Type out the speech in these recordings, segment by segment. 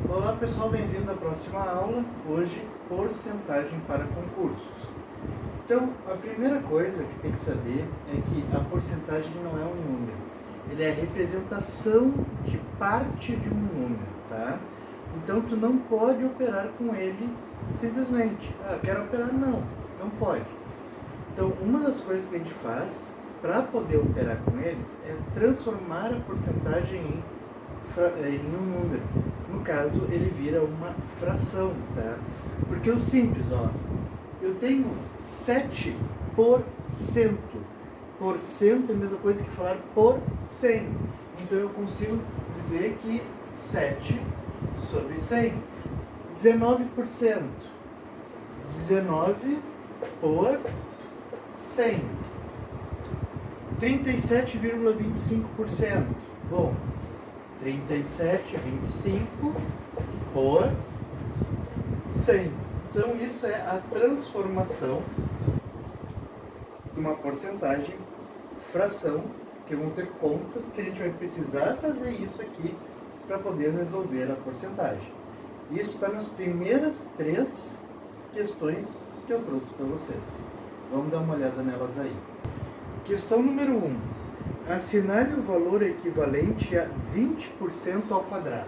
Olá pessoal, bem-vindo à próxima aula. Hoje, porcentagem para concursos. Então, a primeira coisa que tem que saber é que a porcentagem não é um número. Ele é a representação de parte de um número, tá? Então, tu não pode operar com ele simplesmente. Quero operar? Não pode. Então, uma das coisas que a gente faz para poder operar com eles é transformar a porcentagem em um número. No caso, ele vira uma fração, tá? Porque é o simples, eu tenho 7%. Porcento é a mesma coisa que falar por 100. Então eu consigo dizer que 7 sobre 100. 19%. 19 por 100. 37,25%. Bom, 37,25 por 100. Então isso é a transformação de uma porcentagem, fração, que vão ter contas que a gente vai precisar fazer isso aqui para poder resolver a porcentagem. Isso está nas primeiras 3 questões que eu trouxe para vocês. Vamos dar uma olhada nelas aí. Questão número 1. Assinale o valor equivalente a 20% ao quadrado.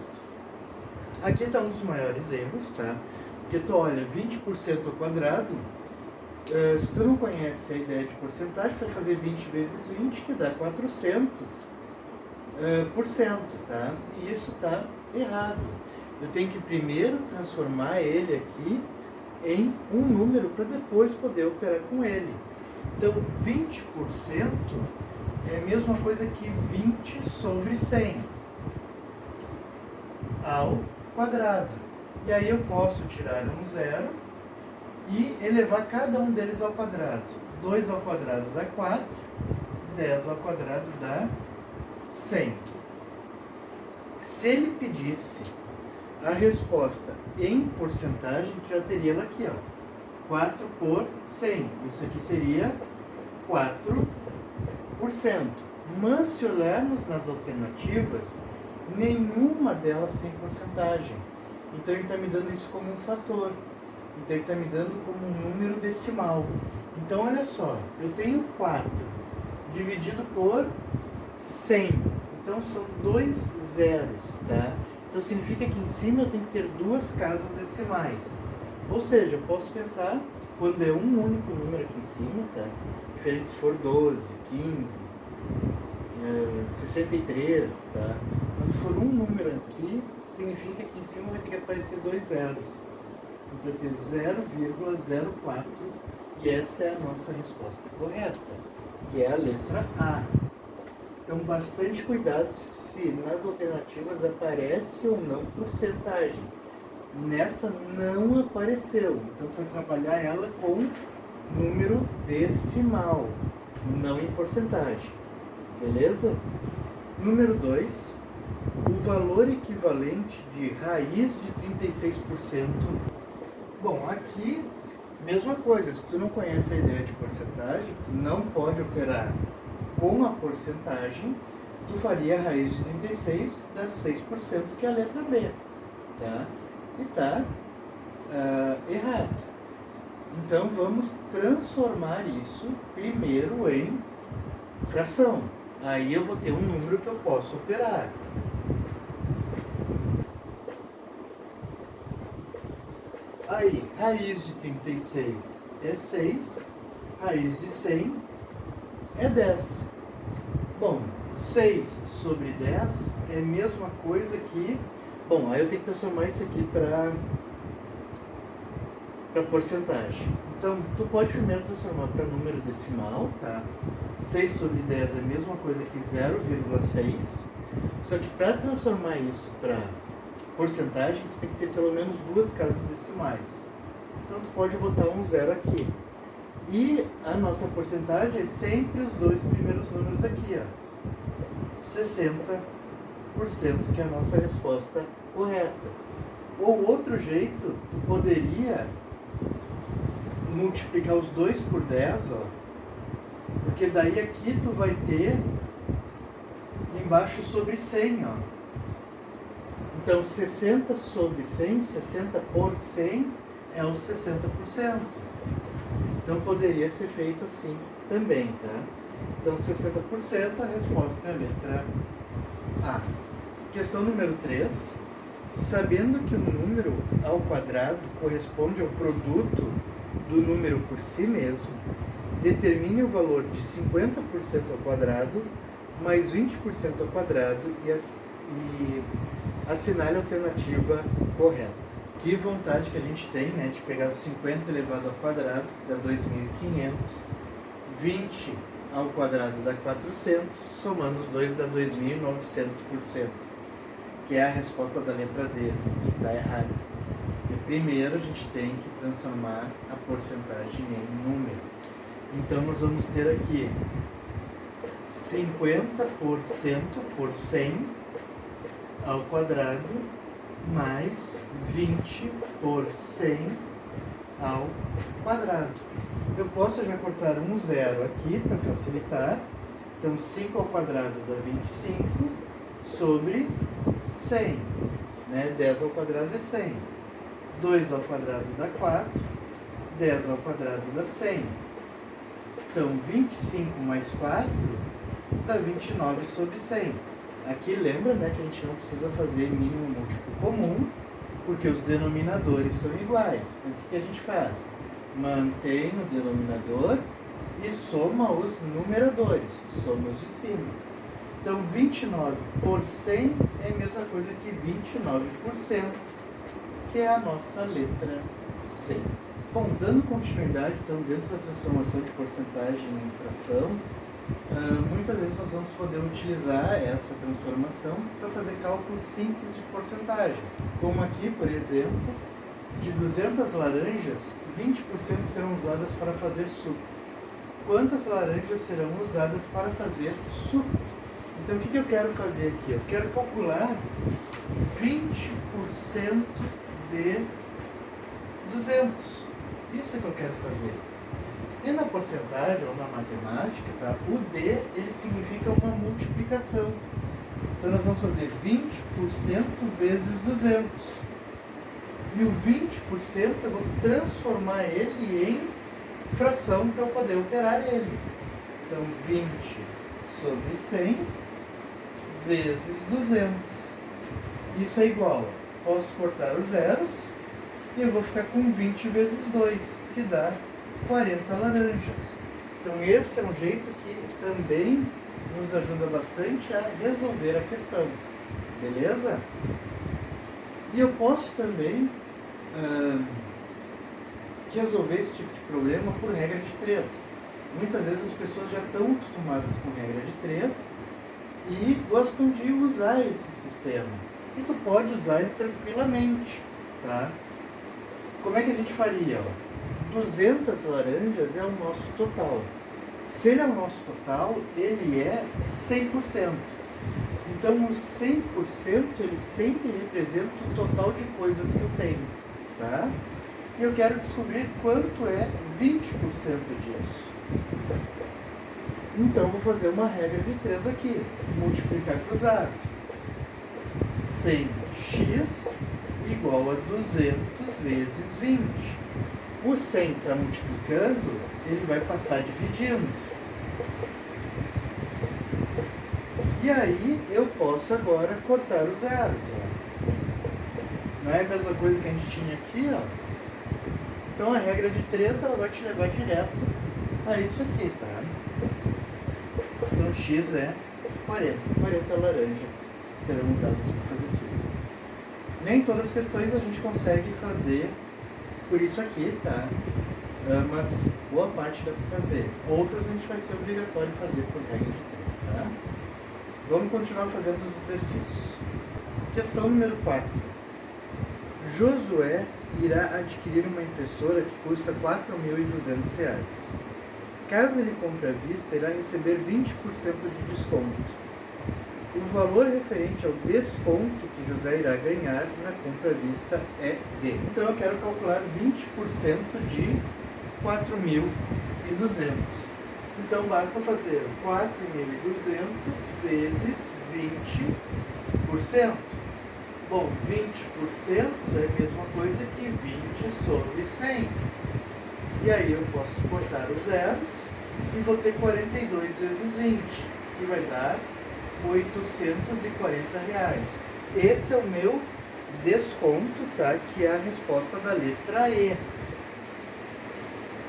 Aqui está um dos maiores erros, tá? Porque tu olha 20% ao quadrado, se tu não conhece a ideia de porcentagem, vai fazer 20 vezes 20, que dá 400%, tá? E isso está errado. Eu tenho que primeiro transformar ele aqui em um número para depois poder operar com ele. Então, 20% é a mesma coisa que 20 sobre 100 ao quadrado. E aí eu posso tirar um zero e elevar cada um deles ao quadrado. 2 ao quadrado dá 4, 10 ao quadrado dá 100. Se ele pedisse a resposta em porcentagem, já teria ela aqui, 4 por 100. Isso aqui seria 4%. Mas se olharmos nas alternativas, nenhuma delas tem porcentagem. Então ele está me dando isso como um fator. Então ele está me dando como um número decimal. Então olha só, eu tenho 4 dividido por 100. Então são 2 zeros, tá? Então significa que em cima eu tenho que ter 2 casas decimais. Ou seja, eu posso pensar, quando é um único número aqui em cima, tá? Diferente se for 12, 15, 63, tá? Quando for um número aqui, significa que em cima vai ter que aparecer 2 zeros. Então vai ter 0,04 e essa é a nossa resposta correta, que é a letra A. Então bastante cuidado se nas alternativas aparece ou não porcentagem. Nessa não apareceu, então tu vai trabalhar ela com número decimal, não em porcentagem, beleza? Número 2, o valor equivalente de raiz de 36%. Bom, aqui, mesma coisa, se tu não conhece a ideia de porcentagem, tu não pode operar com a porcentagem, tu faria a raiz de 36 dar 6%, que é a letra B, tá? E tá errado. Então vamos transformar isso primeiro em fração. Aí eu vou ter um número que eu posso operar. Aí, raiz de 36 é 6, raiz de 100 é 10. Bom, 6 sobre 10 é a mesma coisa que... Bom, aí eu tenho que transformar isso aqui para porcentagem. Então, tu pode primeiro transformar para número decimal, tá? 6 sobre 10 é a mesma coisa que 0,6. Só que para transformar isso para porcentagem, tu tem que ter pelo menos 2 casas decimais. Então, tu pode botar um zero aqui. E a nossa porcentagem é sempre os 2 primeiros números aqui, 60%, que é a nossa resposta correta. Ou outro jeito, tu poderia multiplicar os 2 por 10, porque daí aqui tu vai ter embaixo sobre 100, Então, 60 sobre 100, 60 por 100 é os 60%. Então, poderia ser feito assim também, tá? Então, 60%, a resposta é a letra A. Questão número 3. Sabendo que o número ao quadrado corresponde ao produto do número por si mesmo, determine o valor de 50% ao quadrado mais 20% ao quadrado e assinale a alternativa correta. Que vontade que a gente tem, né, de pegar 50 elevado ao quadrado, que dá 2.500, 20 ao quadrado dá 400, somando os dois dá 2.900%, que é a resposta da letra D, e está errada. E primeiro a gente tem que transformar a porcentagem em número. Então nós vamos ter aqui 50% por 100 ao quadrado mais 20 por 100 ao quadrado. Eu posso já cortar um zero aqui para facilitar. Então 5 ao quadrado dá 25 sobre 100. Né? 10 ao quadrado é 100. 2 ao quadrado dá 4. 10 ao quadrado dá 100. Então 25 mais 4 dá 29 sobre 100. Aqui lembra, né, que a gente não precisa fazer mínimo múltiplo comum, porque os denominadores são iguais. Então o que a gente faz? Mantém no denominador e soma os numeradores, soma os de cima. Então 29 por 100 é a mesma coisa que 29%, que é a nossa letra C. Bom, dando continuidade, então, dentro da transformação de porcentagem em fração, muitas vezes nós vamos poder utilizar essa transformação para fazer cálculos simples de porcentagem. Como aqui, por exemplo, de 200 laranjas, 20% serão usadas para fazer suco. Quantas laranjas serão usadas para fazer suco? Então, o que eu quero fazer aqui? Eu quero calcular 20% de 200. Isso é que eu quero fazer. E na porcentagem ou na matemática, tá? O D, ele significa uma multiplicação. Então nós vamos fazer 20% vezes 200. E o 20% eu vou transformar ele em fração para eu poder operar ele. Então 20 sobre 100 vezes 200. Isso é igual. Posso cortar os zeros e eu vou ficar com 20 vezes 2, que dá 40 laranjas. Então esse é um jeito que também nos ajuda bastante a resolver a questão. Beleza? E eu posso também resolver esse tipo de problema por regra de 3. Muitas vezes as pessoas já estão acostumadas com regra de 3 e gostam de usar esse sistema. E tu pode usar ele tranquilamente, tá? Como é que a gente faria? 200 laranjas é o nosso total. Se ele é o nosso total, ele é 100%. Então, o 100% ele sempre representa o total de coisas que eu tenho, tá? E eu quero descobrir quanto é 20% disso. Então, eu vou fazer uma regra de 3 aqui. Multiplicar cruzado. 100x igual a 200 vezes 20. O 100 está multiplicando, ele vai passar dividindo. E aí eu posso agora cortar os zeros. Ó. Não é a mesma coisa que a gente tinha aqui, ó. Então a regra de 3 ela vai te levar direto a isso aqui, tá? Então x é 40. 40 laranjas serão usadas para fazer suco. Nem todas as questões a gente consegue fazer por isso aqui, tá? Mas boa parte dá para fazer. Outras a gente vai ser obrigatório fazer por regra de 3, tá? Vamos continuar fazendo os exercícios. Questão número 4. Josué irá adquirir uma impressora que custa R$4.200. Caso ele compre à vista, irá receber 20% de desconto. O valor referente ao desconto que José irá ganhar na compra à vista é de. Então eu quero calcular 20% de 4.200. Então basta fazer 4.200 vezes 20%. Bom, 20% é a mesma coisa que 20 sobre 100. E aí eu posso cortar os zeros e vou ter 42 vezes 20, que vai dar R$840. Esse é o meu desconto, tá? Que é a resposta da letra E.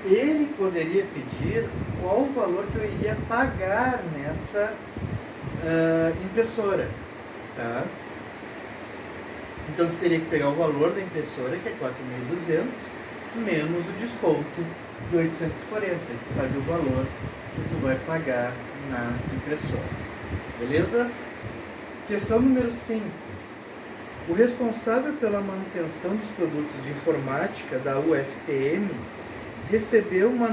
Ele poderia pedir qual o valor que eu iria pagar nessa impressora, tá? Então tu teria que pegar o valor da impressora, que é 4.200, menos o desconto de 840, que sabe o valor que tu vai pagar na impressora. Beleza? Questão número 5. O responsável pela manutenção dos produtos de informática da UFTM percebeu uma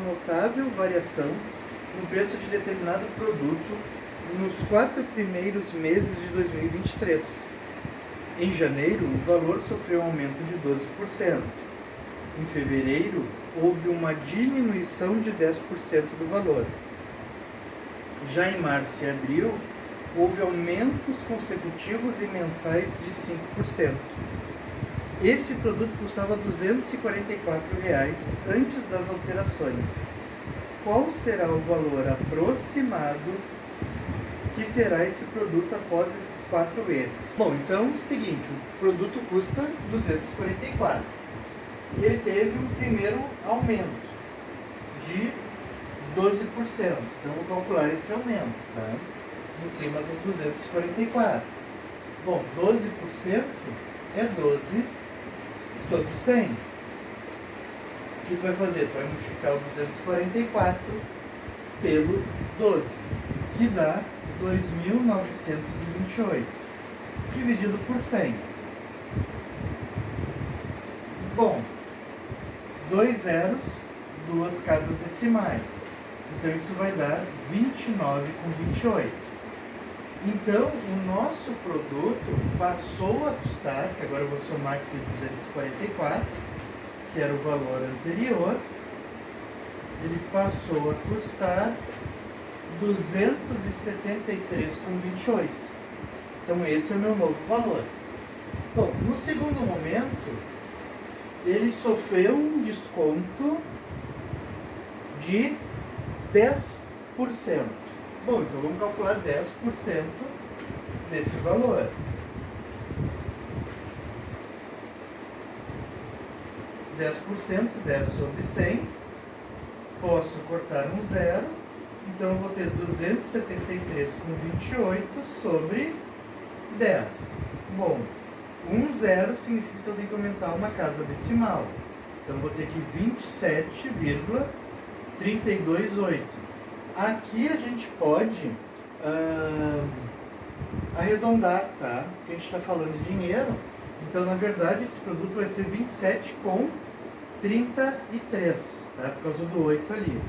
notável variação no preço de determinado produto nos 4 primeiros meses de 2023. Em janeiro, o valor sofreu um aumento de 12%. Em fevereiro, houve uma diminuição de 10% do valor. Já em março e abril, houve aumentos consecutivos e mensais de 5%. Esse produto custava R$244 antes das alterações. Qual será o valor aproximado que terá esse produto após esses 4 meses? Bom, então é o seguinte, o produto custa 244 e ele teve um primeiro aumento de 12%. Então vou calcular esse aumento, tá? Em cima dos 244. Bom, 12% é 12 sobre 100. O que tu vai fazer? Tu vai multiplicar o 244 pelo 12, que dá 2.928, dividido por 100. Bom, 2 zeros, 2 casas decimais. Então isso vai dar 29,28. Então o nosso produto passou a custar, que agora eu vou somar aqui 244, que era o valor anterior, ele passou a custar 273,28. Então esse é o meu novo valor. Bom, no segundo momento, ele sofreu um desconto de 10%. Bom, então vamos calcular 10% desse valor. 10%, 10 sobre 100. Posso cortar um zero. Então eu vou ter 273,28 sobre 10. Bom, um zero significa que eu tenho que aumentar uma casa decimal. Então eu vou ter que 27,328. Aqui a gente pode arredondar, tá? Porque a gente está falando de dinheiro. Então, na verdade, esse produto vai ser 27,33, tá? Por causa do 8 ali.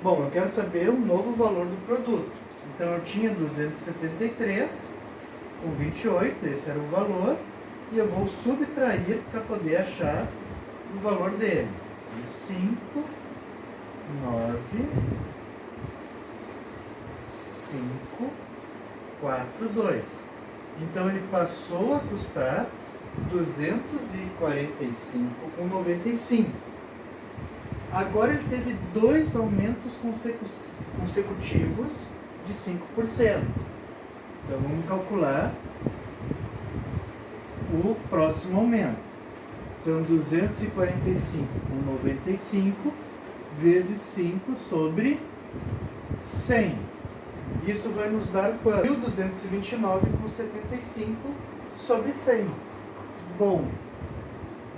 Bom, eu quero saber o novo valor do produto. Então, eu tinha 273,28, esse era o valor. E eu vou subtrair para poder achar o valor dele. 5, 9... 5, 4, 2. Então ele passou a custar 245,95. Agora ele teve 2 aumentos consecutivos de 5%. Então vamos calcular o próximo aumento. Então 245,95 vezes 5 sobre 100. Isso vai nos dar quanto? 1.229,75 sobre 100. Bom,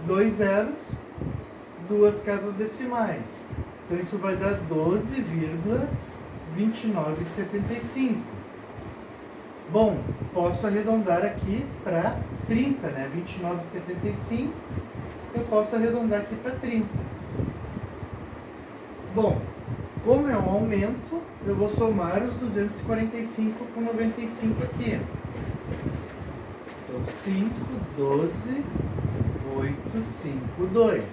2 zeros, 2 casas decimais. Então isso vai dar 12,2975. Bom, posso arredondar aqui para 30, né? 29,75. Eu posso arredondar aqui para 30. Bom, como é um aumento, eu vou somar os 245,95 aqui. Então, 5, 12, 8, 5, 2.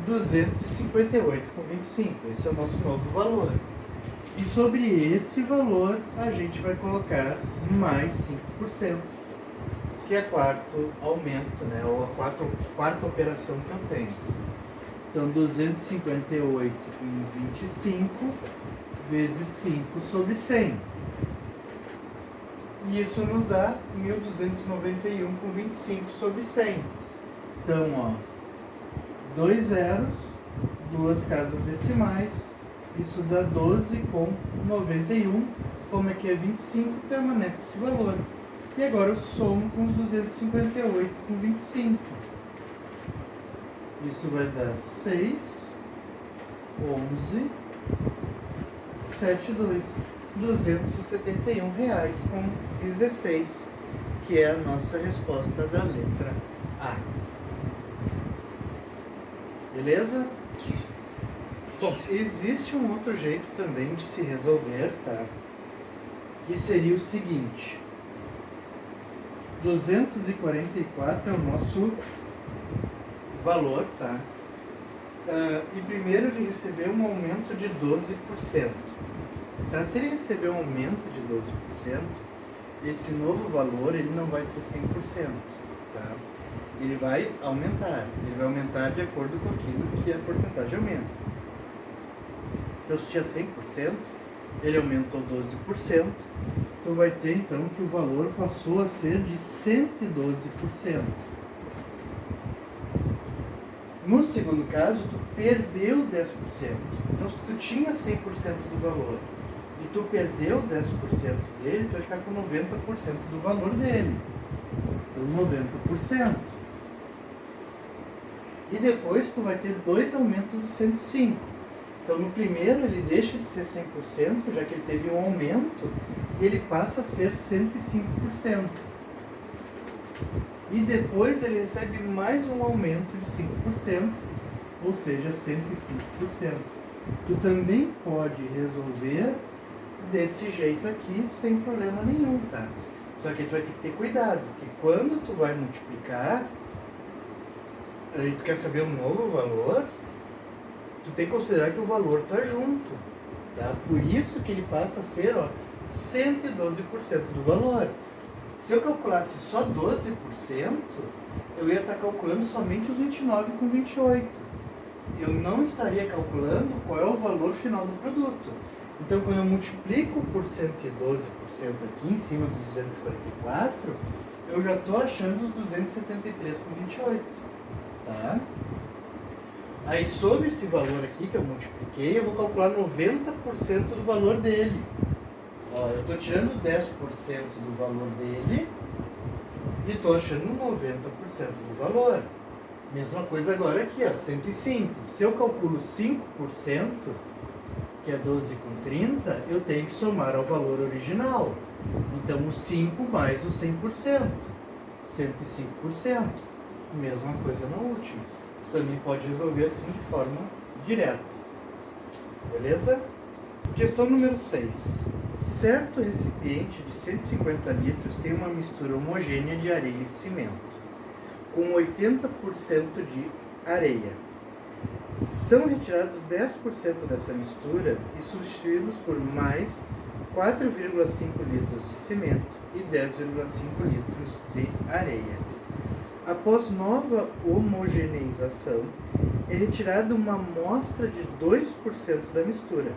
258,25. Esse é o nosso novo valor. E sobre esse valor, a gente vai colocar mais 5%, que é quarto aumento, né? Ou a quarta operação que eu tenho. Então, 258 com 25 vezes 5 sobre 100. E isso nos dá 1.291 com 25 sobre 100. Então, ó, 2 zeros, 2 casas decimais, isso dá 12 com 91. Como é que é 25, permanece esse valor. E agora eu somo com os 258 com 25. Isso vai dar 6, 11, 72. R$271 com 16, que é a nossa resposta da letra A. Beleza? Bom, existe um outro jeito também de se resolver, tá? Que seria o seguinte: 244 é o nosso valor, tá? E primeiro ele recebeu um aumento de 12%. Tá? Se ele receber um aumento de 12%, esse novo valor ele não vai ser 100%. Tá? Ele vai aumentar de acordo com aquilo que a porcentagem aumenta. Então, se tinha 100%, ele aumentou 12%, tu vai ter então que o valor passou a ser de 112%. No segundo caso, tu perdeu 10%. Então, se tu tinha 100% do valor e tu perdeu 10% dele, tu vai ficar com 90% do valor dele. Então, 90%. E depois tu vai ter dois aumentos de 105%. Então, no primeiro, ele deixa de ser 100%, já que ele teve um aumento, e ele passa a ser 105%. E depois ele recebe mais um aumento de 5%, ou seja, 105%. Tu também pode resolver desse jeito aqui sem problema nenhum, tá? Só que tu vai ter que ter cuidado, que quando tu vai multiplicar, aí tu quer saber um novo valor, tu tem que considerar que o valor tá junto, tá? Por isso que ele passa a ser, ó, 112% do valor. Se eu calculasse só 12%, eu ia estar calculando somente os 29 com 28. Eu não estaria calculando qual é o valor final do produto. Então, quando eu multiplico por 112% aqui em cima dos 244, eu já estou achando os 273 com 28. Tá? Aí, sobre esse valor aqui que eu multipliquei, eu vou calcular 90% do valor dele. Ó, eu estou tirando 10% do valor dele e estou achando 90% do valor. Mesma coisa agora aqui, ó, 105. Se eu calculo 5%, que é 12 com 30, eu tenho que somar ao valor original. Então, o 5 mais o 100%, 105%. Mesma coisa no último. Também pode resolver assim de forma direta. Beleza? Questão número 6. Certo recipiente de 150 litros tem uma mistura homogênea de areia e cimento, com 80% de areia. São retirados 10% dessa mistura e substituídos por mais 4,5 litros de cimento e 10,5 litros de areia. Após nova homogeneização, é retirada uma amostra de 2% da mistura.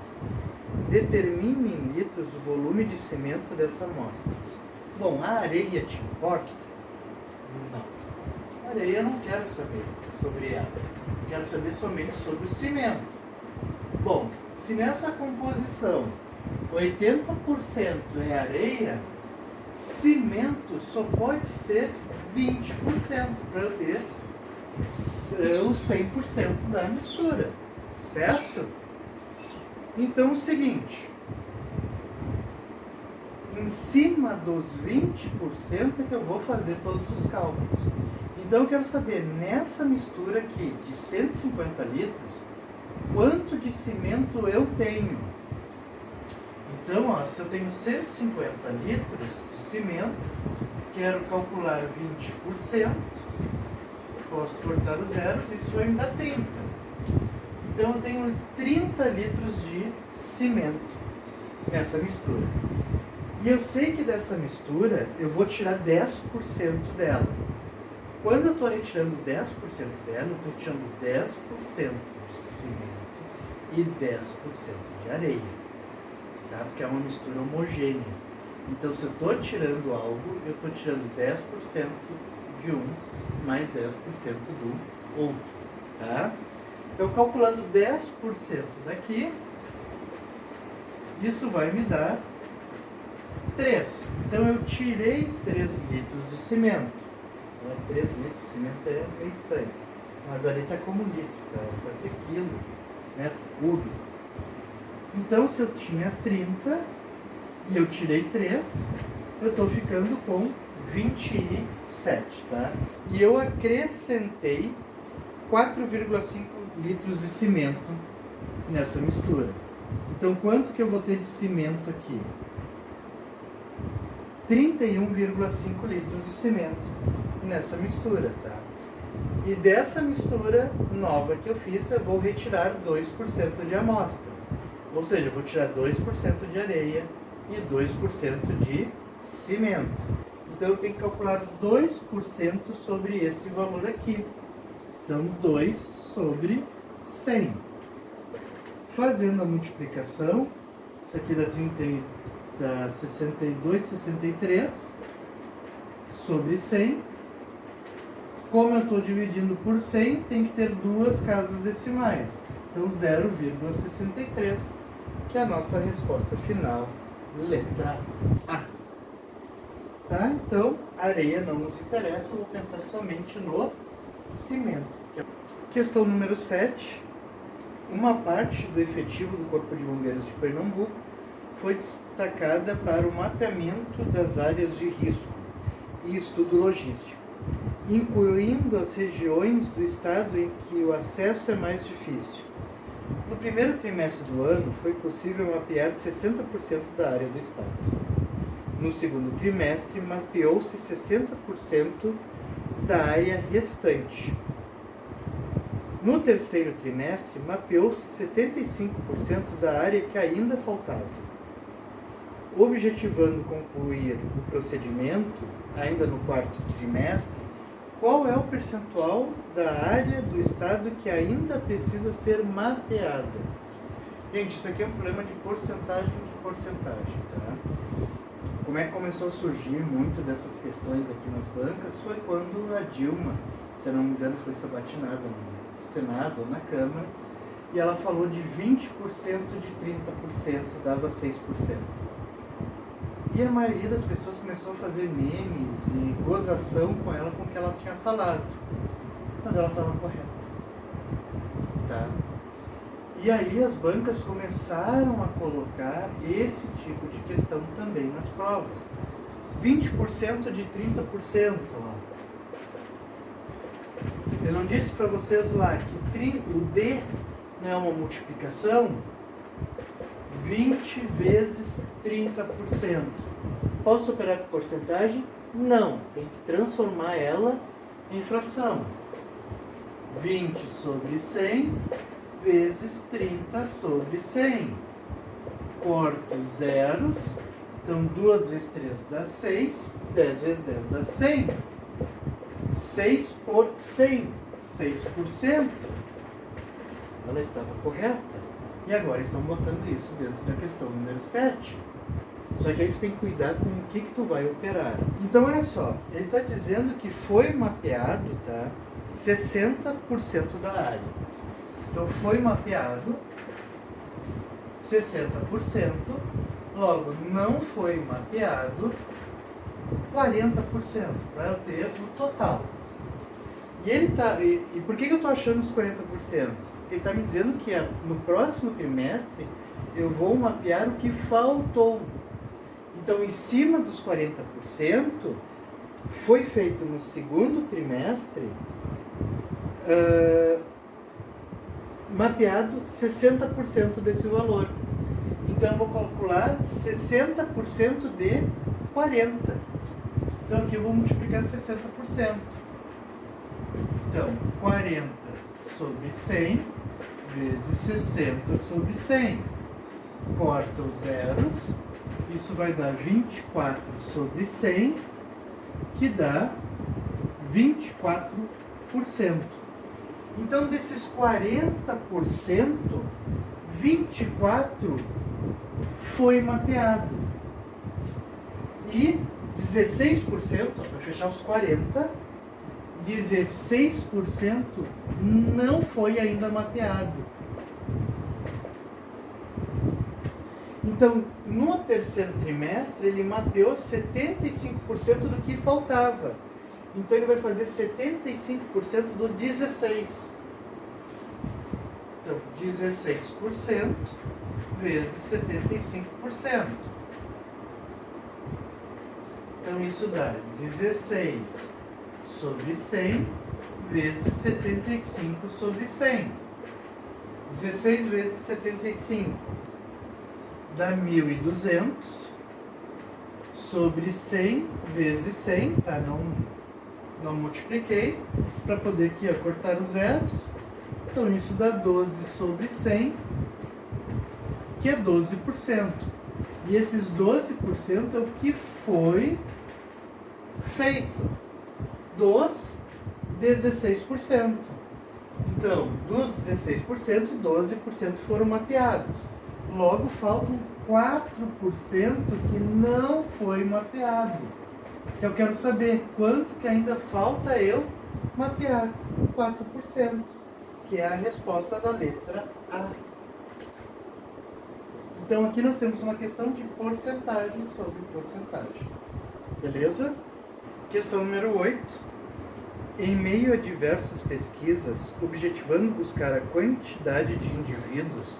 Determine em litros o volume de cimento dessa amostra. Bom, a areia te importa? Não. A areia eu não quero saber sobre ela. Quero saber somente sobre o cimento. Bom, se nessa composição 80% é areia, cimento só pode ser 20% para eu ter os 100% da mistura, certo? Então, o seguinte, em cima dos 20% é que eu vou fazer todos os cálculos. Então, eu quero saber, nessa mistura aqui de 150 litros, quanto de cimento eu tenho. Então, ó, se eu tenho 150 litros de cimento, quero calcular 20%, posso cortar os zeros, isso vai me dar 30. Então, eu tenho 30 litros de cimento. nessa mistura. E eu sei que dessa mistura eu vou tirar 10% dela. Quando eu estou retirando 10% dela, eu estou tirando 10% de cimento e 10% de areia, tá? Porque é uma mistura homogênea. Então, se eu estou tirando algo, eu estou tirando 10% de um mais 10% do outro, tá? Então, calculando 10% daqui, isso vai me dar 3. Então, eu tirei 3 litros de cimento. Não é 3 litros, de cimento é meio estranho. Mas ali está como litro, tá? Vai ser quilo, metro cúbico. Então, se eu tinha 30 e eu tirei 3, eu estou ficando com 27, tá? E eu acrescentei 4,5 litros de cimento nessa mistura. Então, quanto que eu vou ter de cimento aqui? 31,5 litros de cimento nessa mistura, tá? E dessa mistura nova que eu fiz, eu vou retirar 2% de amostra. Ou seja, eu vou tirar 2% de areia e 2% de cimento. Então, eu tenho que calcular 2% sobre esse valor aqui. Então, 2 sobre 100. Fazendo a multiplicação, isso aqui dá 62, 63 sobre 100. Como eu estou dividindo por 100, tem que ter 2 casas decimais. Então, 0,63, que é a nossa resposta final, letra A. Tá? Então, a areia não nos interessa, eu vou pensar somente no cimento. Questão número 7. Uma parte do efetivo do Corpo de Bombeiros de Pernambuco foi destacada para o mapeamento das áreas de risco e estudo logístico, incluindo as regiões do estado em que o acesso é mais difícil. No primeiro trimestre do ano, foi possível mapear 60% da área do estado. No segundo trimestre, mapeou-se 60% da área restante. No terceiro trimestre, mapeou-se 75% da área que ainda faltava. Objetivando concluir o procedimento, ainda no quarto trimestre, qual é o percentual da área do estado que ainda precisa ser mapeada? Gente, isso aqui é um problema de porcentagem, tá? Como é que começou a surgir muito dessas questões aqui nas bancas foi quando a Dilma, se eu não me engano, foi sabatinada no Senado ou na Câmara, e ela falou de 20% de 30% dava 6%. E a maioria das pessoas começou a fazer memes e gozação com ela com o que ela tinha falado. Mas ela estava correta. Tá? E aí as bancas começaram a colocar esse tipo de questão também nas provas. 20% de 30%. Ó. Eu não disse para vocês lá que o D não é uma multiplicação? 20 vezes 30%. Posso operar com porcentagem? Não. Tem que transformar ela em fração. 20 sobre 100 vezes 30 sobre 100. Corto zeros. Então, 2 vezes 3 dá 6. 10 vezes 10 dá 100. 6 por 100. 6%. Ela estava correta. E agora estão botando isso dentro da questão número 7. Só que aí tu tem que cuidar com o que tu vai operar. Então, olha só. Ele está dizendo que foi mapeado, tá, 60% da área. Então, foi mapeado 60%. Logo, não foi mapeado 40%, para eu ter o total. E por que eu estou achando os 40%? Ele está me dizendo que no próximo trimestre eu vou mapear o que faltou. Então, em cima dos 40%, foi feito no segundo trimestre, mapeado 60% desse valor. Então, eu vou calcular 60% de 40%. Então, aqui eu vou multiplicar 60%. Então, 40 sobre 100 vezes 60 sobre 100. corta os zeros, isso vai dar 24 sobre 100, que dá 24%. Então, desses 40%, 24% foi mapeado. E 16%, para fechar os 40%, 16% não foi ainda mapeado. Então, no terceiro trimestre, ele mapeou 75% do que faltava. Então, ele vai fazer 75% do 16%. Então, 16% vezes 75%. Então, isso dá 16 sobre 100 vezes 75 sobre 100. 16 vezes 75 dá 1.200 sobre 100 vezes 100, tá? Não multipliquei, para poder aqui, ó, cortar os zeros. Então, isso dá 12 sobre 100, que é 12%. E esses 12% é o que foi feito dos 16%. Então, dos 16%, 12% foram mapeados. Logo, faltam 4% que não foi mapeado. Eu quero saber quanto que ainda falta eu mapear. 4%, que é a resposta da letra A. Então, aqui nós temos uma questão de porcentagem sobre porcentagem. Beleza? Questão número 8. Em meio a diversas pesquisas, objetivando buscar a quantidade de indivíduos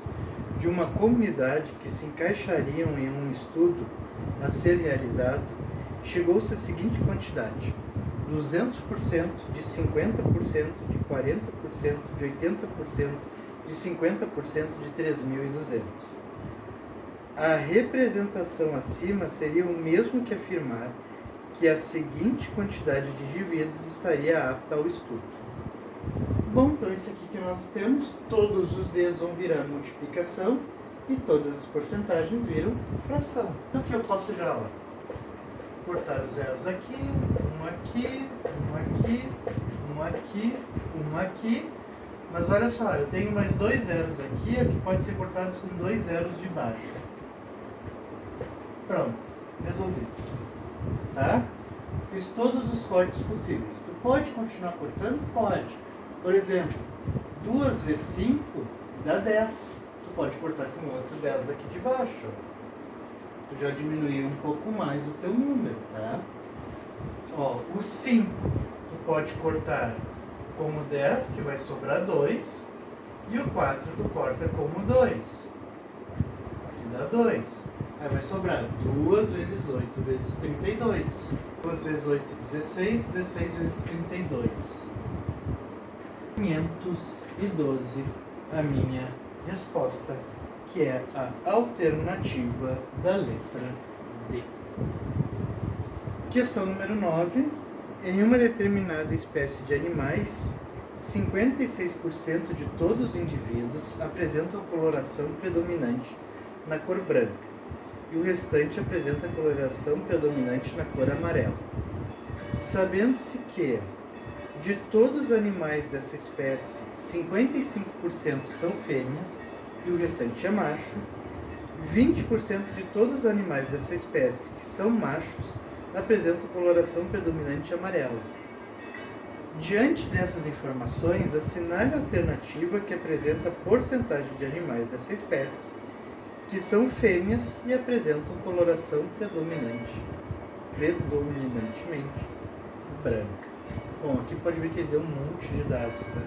de uma comunidade que se encaixariam em um estudo a ser realizado, chegou-se à seguinte quantidade: 200%, de 50%, de 40%, de 80%, de 50%, de 3.200. A representação acima seria o mesmo que afirmar que a seguinte quantidade de indivíduos estaria apta ao estudo. Bom, então isso aqui que nós temos, todos os Ds vão virar multiplicação e todas as porcentagens viram fração. Então aqui eu posso já, ó, cortar os zeros aqui, um aqui, um aqui, um aqui, um aqui. Mas olha só, eu tenho mais 2 zeros aqui, que podem ser cortados com 2 zeros de baixo. Pronto, resolvido. Tá? Fiz todos os cortes possíveis. Tu pode continuar cortando? Pode. Por exemplo, 2 vezes 5 dá 10. Tu pode cortar com outro 10 daqui de baixo. Tu já diminuiu um pouco mais o teu número, tá? Ó, o 5 tu pode cortar como 10, que vai sobrar 2. E o 4 tu corta como 2, que dá 2. Aí vai sobrar 2 vezes 8 vezes 32. 2 vezes 8, 16. 16 vezes 32. 512, a minha resposta, que é a alternativa da letra D. Questão número 9. Em uma determinada espécie de animais, 56% de todos os indivíduos apresentam coloração predominante na cor branca, e o restante apresenta coloração predominante na cor amarela. Sabendo-se que, de todos os animais dessa espécie, 55% são fêmeas e o restante é macho, 20% de todos os animais dessa espécie que são machos apresentam coloração predominante amarela. Diante dessas informações, assinale a alternativa que apresenta a porcentagem de animais dessa espécie que são fêmeas e apresentam coloração predominantemente branca. Bom, aqui pode ver que ele deu um monte de dados, tá?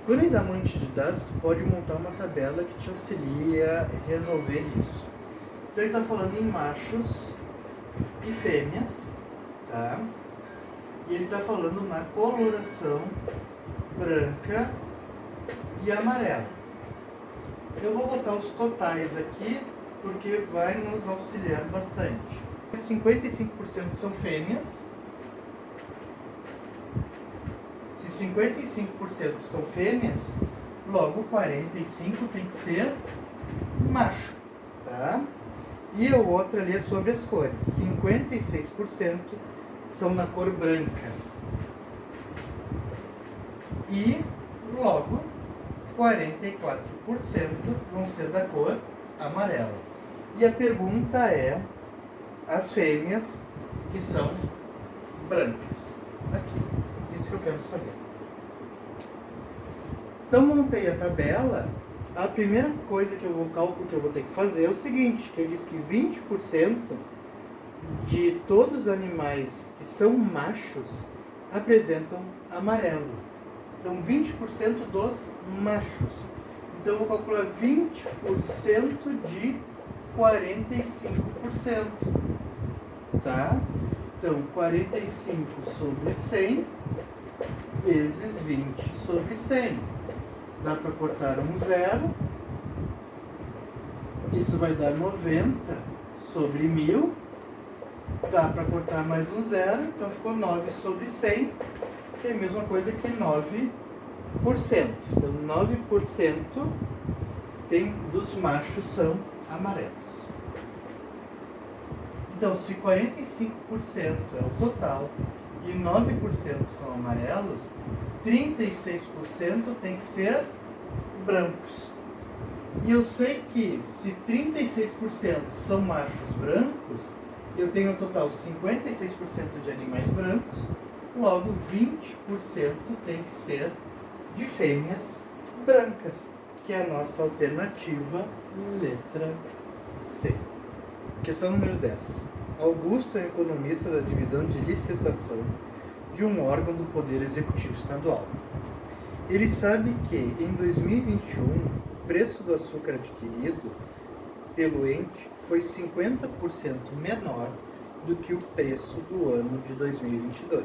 Quando ele dá um monte de dados, tu pode montar uma tabela que te auxilia a resolver isso. Então ele está falando em machos e fêmeas, tá? E ele está falando na coloração branca e amarela. Eu vou botar os totais aqui, porque vai nos auxiliar bastante. 55% são fêmeas. Se 55% são fêmeas, logo 45% tem que ser macho, tá? E a outra ali é sobre as cores. 56% são na cor branca. E, logo, 44% vão ser da cor amarela. E a pergunta é, as fêmeas que são brancas. Aqui. Isso que eu quero saber. Então, montei a tabela. A primeira coisa cálculo que eu vou ter que fazer é o seguinte, que eu disse que 20% de todos os animais que são machos apresentam amarelo. Então, 20% dos machos. Então, eu vou calcular 20% de 45%. Tá? Então, 45 sobre 100 vezes 20 sobre 100. Dá para cortar um zero. Isso vai dar 90 sobre 1000. Dá para cortar mais um zero. Então, ficou 9 sobre 100. Que é a mesma coisa que 9%. Então, 9% dos machos são amarelos. Então, se 45% é o total e 9% são amarelos, 36% tem que ser brancos. E eu sei que se 36% são machos brancos, eu tenho no total 56% de animais brancos, logo 20% tem que ser de fêmeas brancas, que é a nossa alternativa letra C. Questão número 10. Augusto é economista da divisão de licitação de um órgão do Poder Executivo Estadual. Ele sabe que, em 2021, o preço do açúcar adquirido pelo ente foi 50% menor do que o preço do ano de 2022.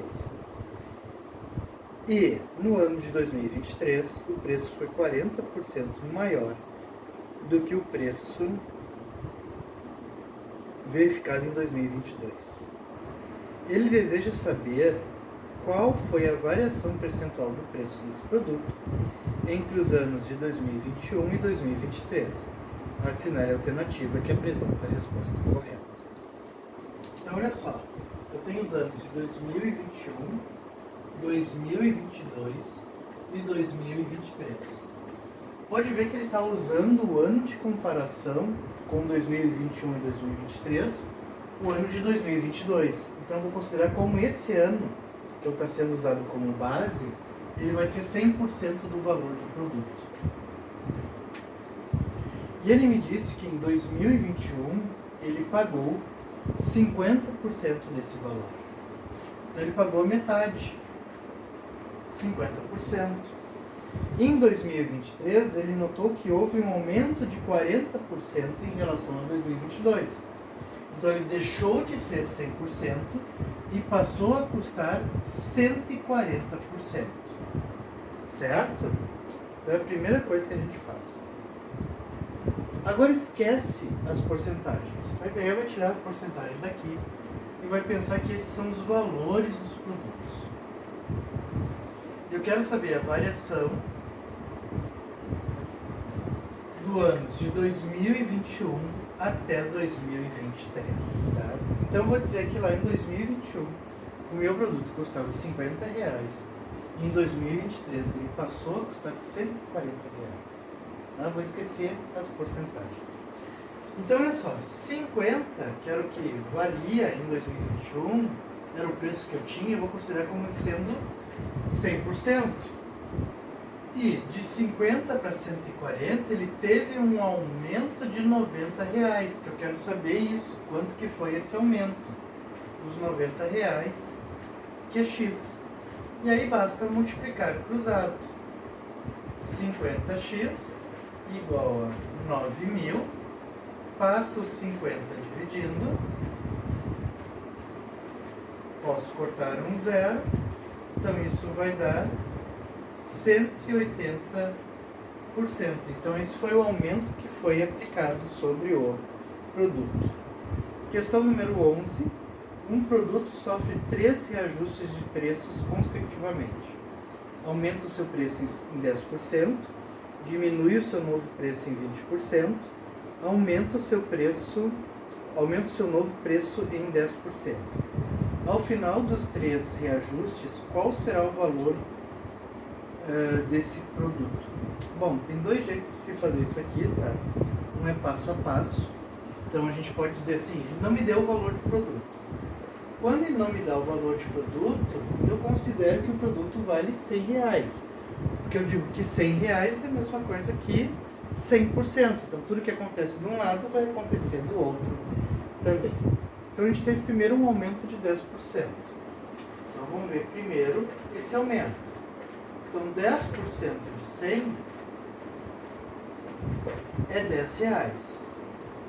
E, no ano de 2023, o preço foi 40% maior do que o preço verificado em 2022. Ele deseja saber qual foi a variação percentual do preço desse produto entre os anos de 2021 e 2023. Assinar a alternativa que apresenta a resposta correta. Então, olha só. Eu tenho os anos de 2021, 2022 e 2023. Pode ver que ele está usando o ano de comparação com 2021 e 2023, o ano de 2022. Então, eu vou considerar como esse ano, que está sendo usado como base, ele vai ser 100% do valor do produto. E ele me disse que em 2021 ele pagou 50% desse valor. Então, ele pagou metade, 50%. Em 2023, ele notou que houve um aumento de 40% em relação a 2022. Então, ele deixou de ser 100% e passou a custar 140%. Certo? Então, é a primeira coisa que a gente faz. Agora, esquece as porcentagens. Vai pegar, vai tirar a porcentagem daqui e vai pensar que esses são os valores dos produtos. Eu quero saber a variação do ano de 2021 até 2023, tá? Então eu vou dizer que lá em 2021 o meu produto custava R$50 e em 2023 ele passou a custar R$140, tá? Vou esquecer as porcentagens. Então olha só, 50, que era o que valia em 2021, era o preço que eu tinha, eu vou considerar como sendo 100%. E de 50 para 140 ele teve um aumento de R$90, que eu quero saber isso, quanto que foi esse aumento dos R$90, que é X. E aí basta multiplicar cruzado. 50x igual a 9.000, passa os 50 dividindo, posso cortar um zero, então isso vai dar 180%. Então esse foi o aumento que foi aplicado sobre o produto. Questão número 11. Um produto sofre 3 reajustes de preços consecutivamente. Aumenta o seu preço em 10%, diminui o seu novo preço em 20% aumenta o seu novo preço em 10%. Ao final dos 3 reajustes, qual será o valor desse produto? Bom, tem 2 jeitos de se fazer isso aqui, tá? Um é passo a passo. Então a gente pode dizer assim, ele não me deu o valor do produto. Quando ele não me dá o valor de produto, eu considero que o produto vale R$100. Porque eu digo que R$100 é a mesma coisa que 100%. Então tudo que acontece de um lado vai acontecer do outro também. Então a gente teve primeiro um aumento de 10%. Então vamos ver primeiro esse aumento. Então 10% de 100 é R$10.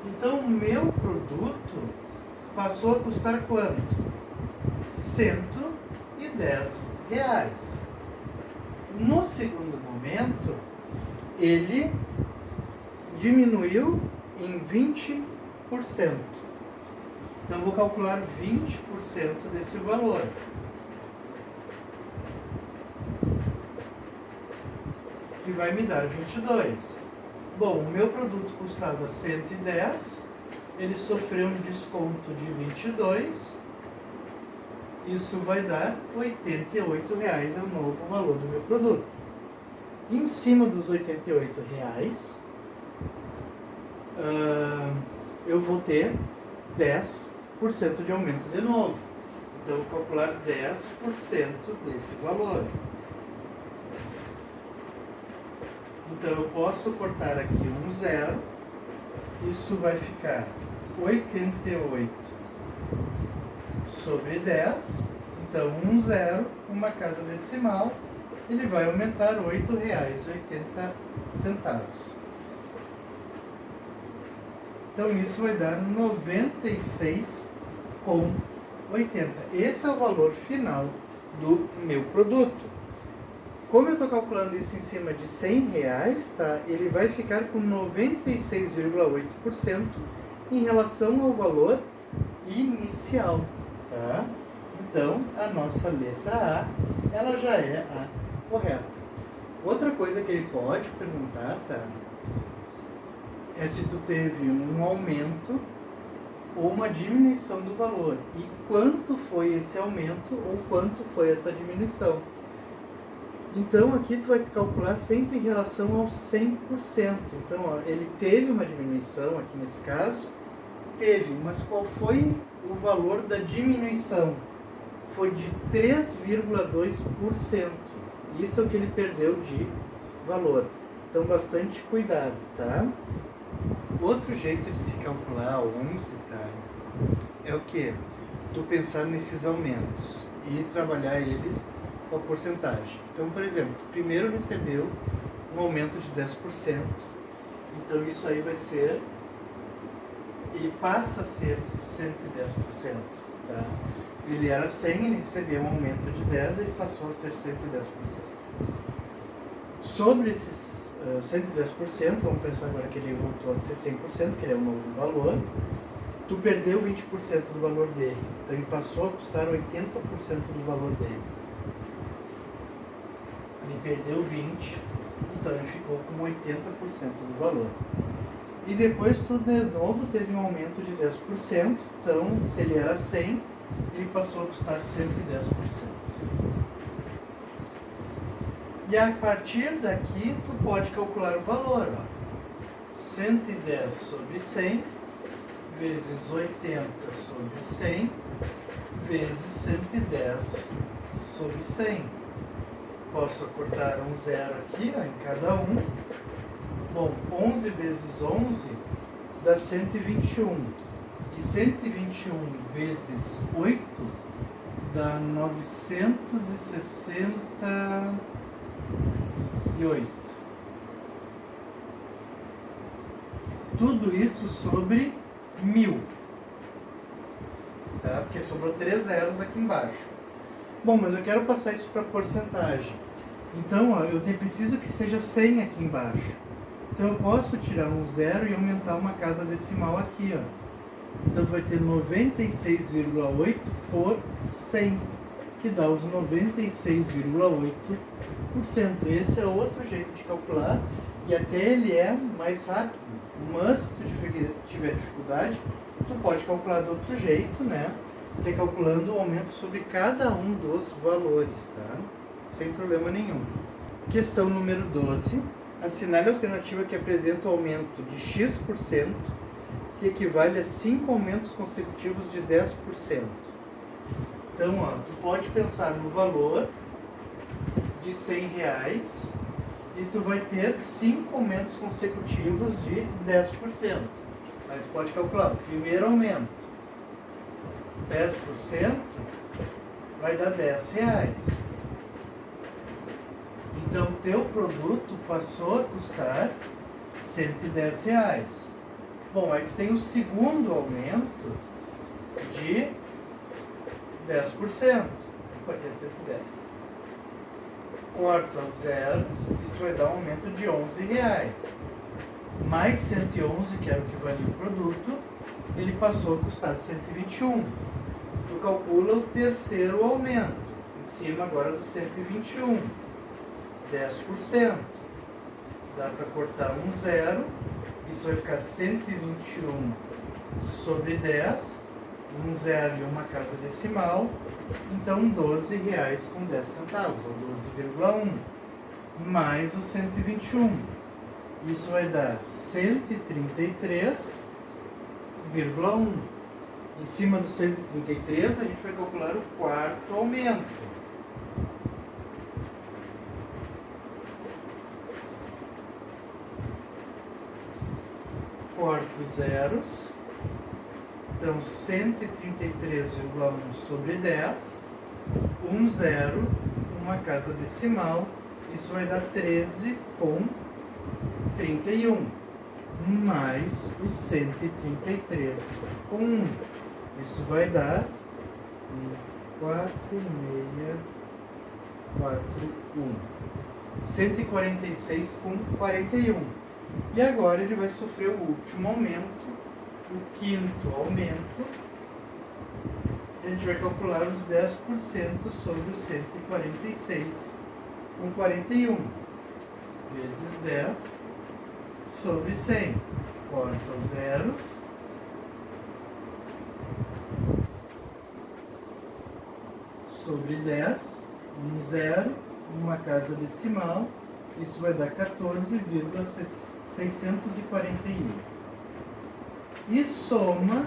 Então o meu produto passou a custar quanto? R$110. No segundo momento, ele diminuiu em 20%. Então, vou calcular 20% desse valor. Que vai me dar 22. Bom, o meu produto custava 110, ele sofreu um desconto de 22, isso vai dar R$88, é o novo valor do meu produto. Em cima dos R$88, eu vou ter 10% de aumento de novo. Então, eu vou calcular 10% desse valor. Então, eu posso cortar aqui um zero. Isso vai ficar 88 sobre 10. Então, um zero, uma casa decimal, ele vai aumentar R$8,80. Então, isso vai dar 96,80. Esse é o valor final do meu produto. Como eu estou calculando isso em cima de R$100, tá? Ele vai ficar com 96,8% em relação ao valor inicial, tá? Então, a nossa letra A, ela já é a correta. Outra coisa que ele pode perguntar, tá? É se tu teve um aumento ou uma diminuição do valor. E quanto foi esse aumento ou quanto foi essa diminuição. Então, aqui tu vai calcular sempre em relação ao 100%. Então, ó, ele teve uma diminuição aqui nesse caso? Teve, mas qual foi o valor da diminuição? Foi de 3,2%. Isso é o que ele perdeu de valor. Então, bastante cuidado, tá? Outro jeito de se calcular o 11, tá? É o que? Tu pensar nesses aumentos e trabalhar eles com a porcentagem. Então, por exemplo, primeiro recebeu um aumento de 10%, então isso aí vai ser, ele passa a ser 110%, tá? Ele era 100, ele recebeu um aumento de 10, ele passou a ser 110%. Sobre esses 110%, vamos pensar agora que ele voltou a ser 100%, que ele é um novo valor, tu perdeu 20% do valor dele, então ele passou a custar 80% do valor dele. Ele perdeu 20%, então ele ficou com 80% do valor. E depois tu de novo teve um aumento de 10%, então se ele era 100, ele passou a custar 110%. E a partir daqui tu pode calcular o valor, ó. 110 sobre 100 vezes 80 sobre 100 vezes 110 sobre 100. Posso cortar um zero aqui, ó, em cada um. Bom, 11 vezes 11 dá 121. E 121 vezes 8 dá 968. Tudo isso sobre 1000. Tá? Porque sobrou 3 zeros aqui embaixo. Bom, mas eu quero passar isso para porcentagem. Então, ó, eu preciso que seja 100 aqui embaixo. Então, eu posso tirar um zero e aumentar uma casa decimal aqui, ó. Então, tu vai ter 96,8 por 100, que dá os 96,8%. Esse é outro jeito de calcular e até ele é mais rápido. Mas se tu tiver dificuldade, tu pode calcular de outro jeito, né? Que é calculando o aumento sobre cada um dos valores, tá? Sem problema nenhum. Questão número 12. Assinale a alternativa que apresenta o aumento de X%, que equivale a 5 aumentos consecutivos de 10%. Então, ó, tu pode pensar no valor de R$100 e tu vai ter 5 aumentos consecutivos de 10%. Aí tu pode calcular o primeiro aumento. 10% vai dar R$10. Então, teu produto passou a custar R$110. Bom, aí tu tem o segundo aumento de 10%. Aqui é 110. Corta os zeros, isso vai dar um aumento de R$11. Mais 111, que era o que valia o produto, ele passou a custar 121. Tu calcula o terceiro aumento, em cima agora do 121. 10%. Dá para cortar um zero, isso vai ficar 121 sobre 10, um zero e uma casa decimal, então R$12,10, ou 12,1, mais o 121. Isso vai dar 133,1. Em cima do 133, a gente vai calcular o quarto aumento. Corto zeros, então 133,1 sobre 10, um zero, uma casa decimal, isso vai dar 13,31, mais os 133,1, isso vai dar 4,641, 146,41. E agora ele vai sofrer o último aumento, o quinto aumento. A gente vai calcular os 10% sobre os 146,41. Vezes 10 sobre 100. Corta os zeros. Sobre 10, um zero, uma casa decimal. Isso vai dar 14,641. E soma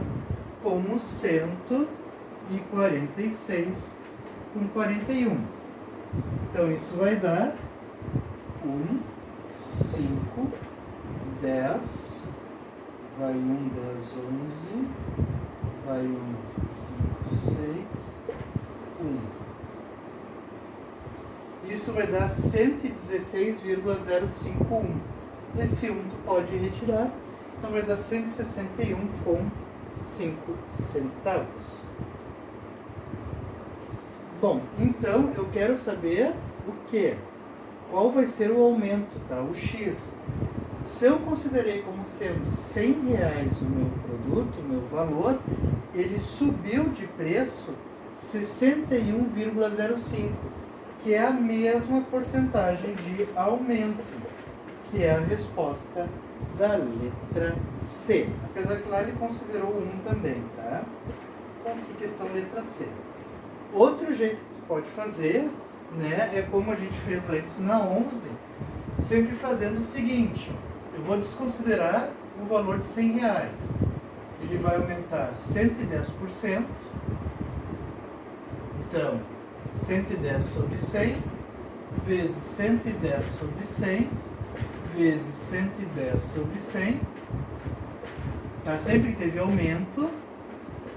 com o 146,41. Então isso vai dar 1, 5, 10, vai 1, 10, 11, vai 1, 5, 6, 1. Isso vai dar 116,051. Esse 1 tu pode retirar, então vai dar 161,5 centavos. Bom, então eu quero saber o que? Qual vai ser o aumento, tá? O X. Se eu considerei como sendo R$100 o meu produto, o meu valor, ele subiu de preço 61,05. Que é a mesma porcentagem de aumento, que é a resposta da letra C. Apesar que lá ele considerou 1 também, tá? Então aqui questão letra C. Outro jeito que tu pode fazer, né, é como a gente fez antes na 11, sempre fazendo o seguinte: eu vou desconsiderar o valor de R$100. Ele vai aumentar 110%, então 110 sobre 100, vezes 110 sobre 100, vezes 110 sobre 100. Tá? Sempre que teve aumento,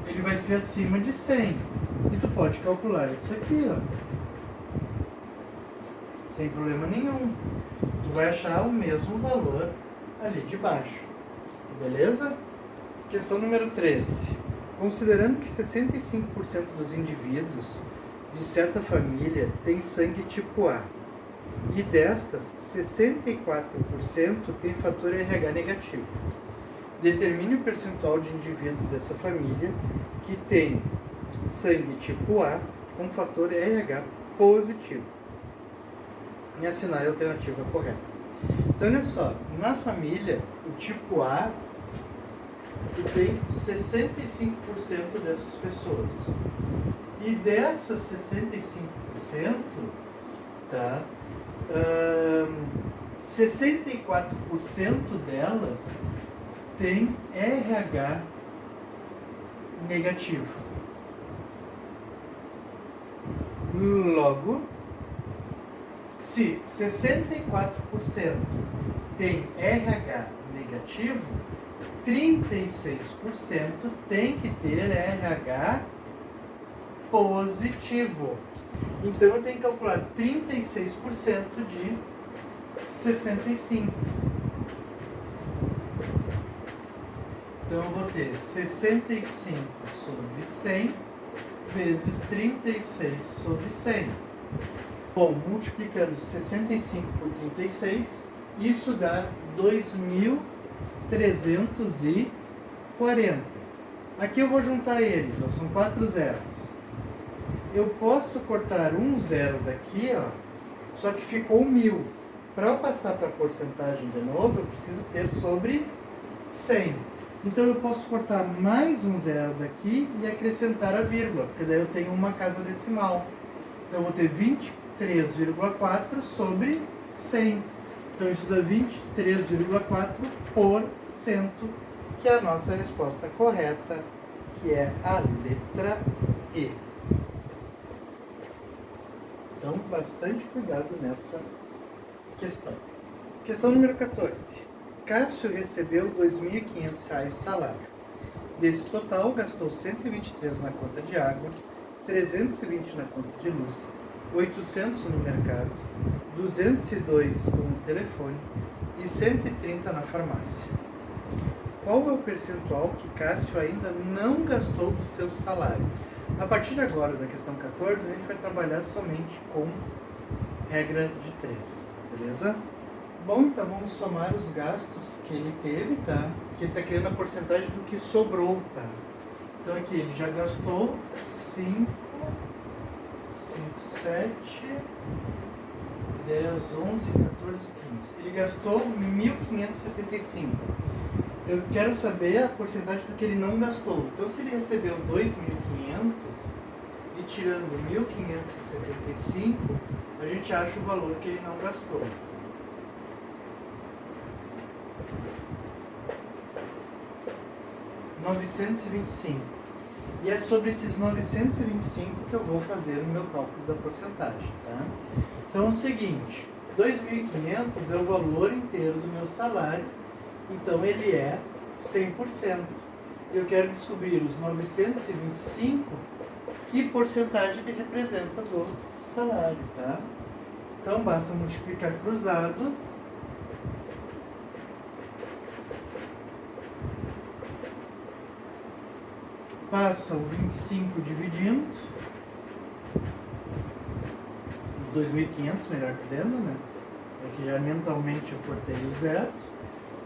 ele vai ser acima de 100. E tu pode calcular isso aqui, ó, sem problema nenhum. Tu vai achar o mesmo valor ali de baixo. Beleza? Questão número 13. Considerando que 65% dos indivíduos de certa família tem sangue tipo A, e destas, 64% tem fator RH negativo. Determine o percentual de indivíduos dessa família que tem sangue tipo A com fator RH positivo. E assinale a alternativa correta. Então, olha só, na família, o tipo A, tu tem 65% dessas pessoas. E dessas 65%, tá, 64% delas tem RH negativo. Logo, se 64% tem RH negativo, 36% tem que ter RH positivo. Então eu tenho que calcular 36% de 65. Então eu vou ter 65 sobre 100 vezes 36 sobre 100. Bom, multiplicando 65 por 36, isso dá 2.340. Aqui eu vou juntar eles, ó, são 4 zeros. Eu posso cortar um zero daqui, ó, só que ficou 1.000. Para eu passar para a porcentagem de novo, eu preciso ter sobre 100. Então eu posso cortar mais um zero daqui e acrescentar a vírgula, porque daí eu tenho uma casa decimal. Então eu vou ter 23,4 sobre 100. Então isso dá 23,4%, que é a nossa resposta correta, que é a letra E. Então, bastante cuidado nessa questão. Questão número 14. Cássio recebeu R$ 2.500 salário. Desse total, gastou 123 na conta de água, 320 na conta de luz, 800 no mercado, 202 com o telefone e 130 na farmácia. Qual é o percentual que Cássio ainda não gastou do seu salário? A partir de agora, da questão 14, a gente vai trabalhar somente com regra de 3, beleza? Bom, então vamos somar os gastos que ele teve, tá? Que ele está querendo a porcentagem do que sobrou, tá? Então aqui ele já gastou 5, 7, 10, 11, 14, 15. Ele gastou 1.575. Eu quero saber a porcentagem do que ele não gastou. Então, se ele recebeu 2.500 e tirando 1.575, a gente acha o valor que ele não gastou. R$925. E é sobre esses 925 que eu vou fazer o meu cálculo da porcentagem, tá? Então é o seguinte, 2.500 é o valor inteiro do meu salário, então ele é 100%. Eu quero descobrir os 925, que porcentagem ele representa do salário, tá? Então basta multiplicar cruzado. Passa o 25 dividindo, os 2.500, melhor dizendo, né? É que já mentalmente eu cortei os zeros.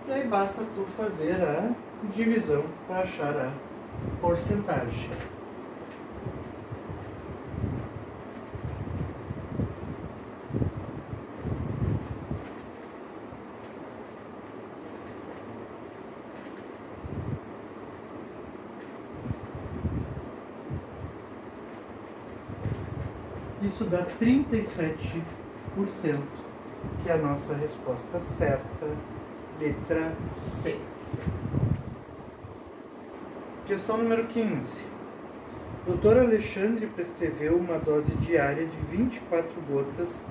E aí basta tu fazer a divisão para achar a porcentagem. Isso dá 37%, que é a nossa resposta certa, letra C. Questão número 15. O Dr. Alexandre prescreveu uma dose diária de 24 gotas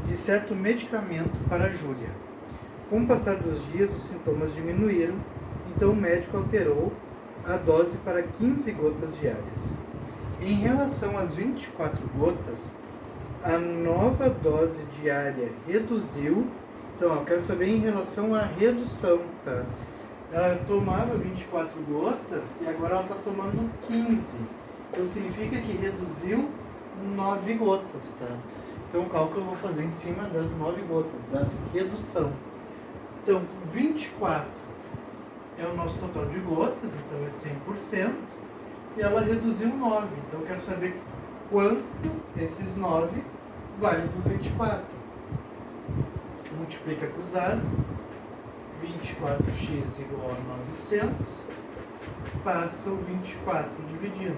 de certo medicamento para Júlia. Com o passar dos dias, os sintomas diminuíram, então o médico alterou a dose para 15 gotas diárias. Em relação às 24 gotas, a nova dose diária reduziu. Então, eu quero saber em relação à redução, tá? Ela tomava 24 gotas e agora ela está tomando 15. Então, significa que reduziu 9 gotas, tá? Então, o cálculo eu vou fazer em cima das 9 gotas, da redução. Então, 24 é o nosso total de gotas, então é 100%. E ela reduziu 9. Então, eu quero saber quanto esses 9 vale dos 24. multiplica cruzado, 24x igual a 900, passa o 24 dividindo.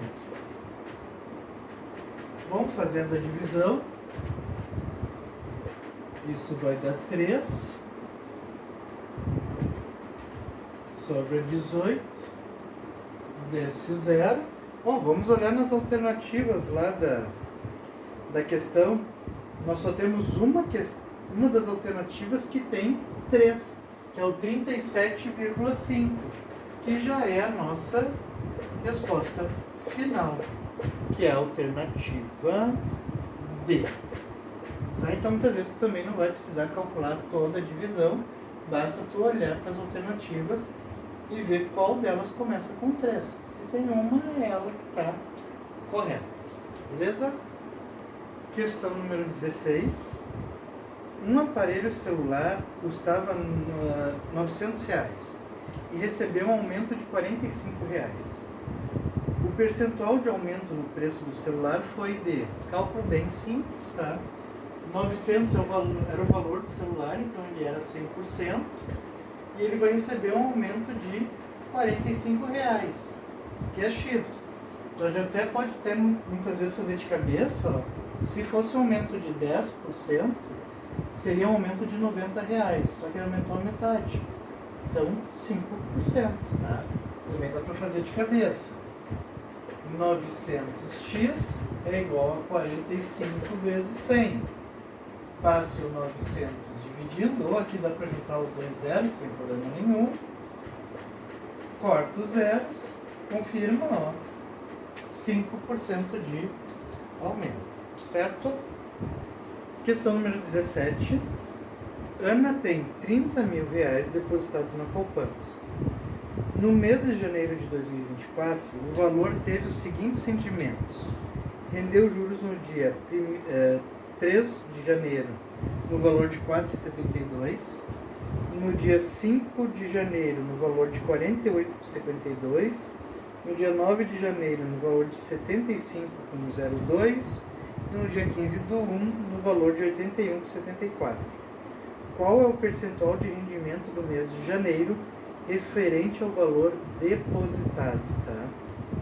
Vamos fazendo a divisão, isso vai dar 3, sobra 18, desce o 0. Bom, vamos olhar nas alternativas lá da questão. Nós só temos uma das alternativas que tem 3, que é o 37,5, que já é a nossa resposta final, que é a alternativa D. Tá? Então, muitas vezes, tu também não vai precisar calcular toda a divisão, basta tu olhar para as alternativas e ver qual delas começa com 3. Se tem uma, é ela que está correta. Beleza? Questão número 16. Um aparelho celular custava R$900 e recebeu um aumento de R$45. O percentual de aumento no preço do celular foi de, cálculo bem simples, tá? 900 era o valor do celular, então ele era 100%, e ele vai receber um aumento de R$45, que é X. Então já até pode ter, muitas vezes, fazer de cabeça, ó, se fosse um aumento de 10%, seria um aumento de R$90, só que ele aumentou a metade. Então, 5%, tá? Também dá para fazer de cabeça. 900x é igual a 45 vezes 100. Passe o 900 dividindo, ou aqui dá para juntar os dois zeros sem problema nenhum. Corta os zeros, confirma, ó, 5% de aumento, certo? Questão número 17. Ana tem R$30 mil depositados na poupança. No mês de janeiro de 2024, o valor teve os seguintes rendimentos. Rendeu juros no dia 3 de janeiro no valor de R$4,72, no dia 5 de janeiro no valor de R$48,52, no dia 9 de janeiro no valor de R$75,02 e no dia 15 do 1 no valor de R$81,74. Qual é o percentual de rendimento do mês de janeiro referente ao valor depositado, tá?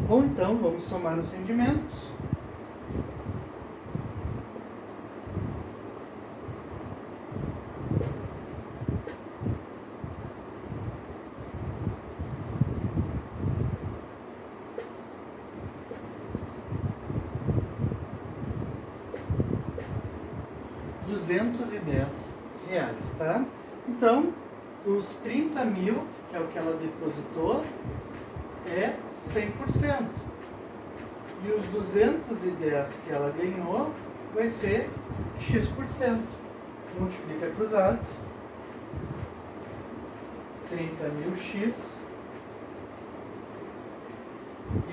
Ou então, vamos somar os rendimentos. R$210, tá? Então, os 30 mil, que é o que ela depositou, é 100%. E os 210 que ela ganhou vai ser X%. Multiplica cruzado. 30 mil X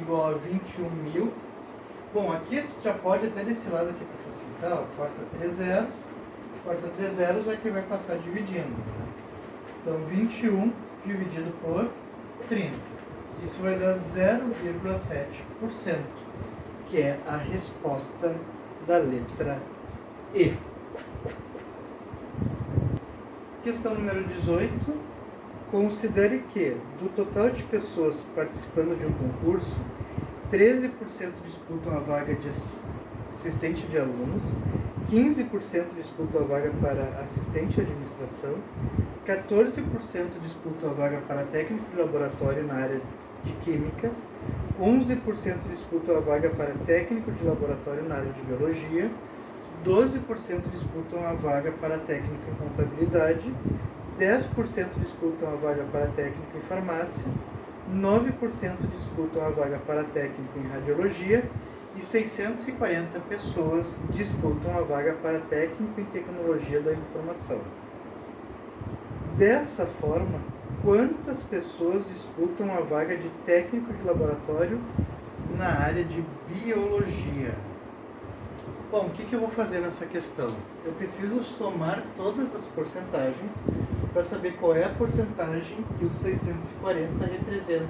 igual a 21 mil. Bom, aqui tu já pode até desse lado aqui para facilitar, ó, corta 3 zeros. Corta 3 zeros é que vai passar dividindo, né? Então, 21 dividido por 30. Isso vai dar 0,7%, que é a resposta da letra E. Questão número 18. Considere que, do total de pessoas participando de um concurso, 13% disputam a vaga de assistente de alunos, 15% disputam a vaga para assistente de administração, 14% disputam a vaga para técnico de laboratório na área de química, 11% disputam a vaga para técnico de laboratório na área de biologia, 12% disputam a vaga para técnico em contabilidade, 10% disputam a vaga para técnico em farmácia, 9% disputam a vaga para técnico em radiologia e 640 pessoas disputam a vaga para técnico em tecnologia da informação. Dessa forma, quantas pessoas disputam a vaga de técnico de laboratório na área de biologia? Bom, o que eu vou fazer nessa questão? Eu preciso somar todas as porcentagens para saber qual é a porcentagem que os 640 representa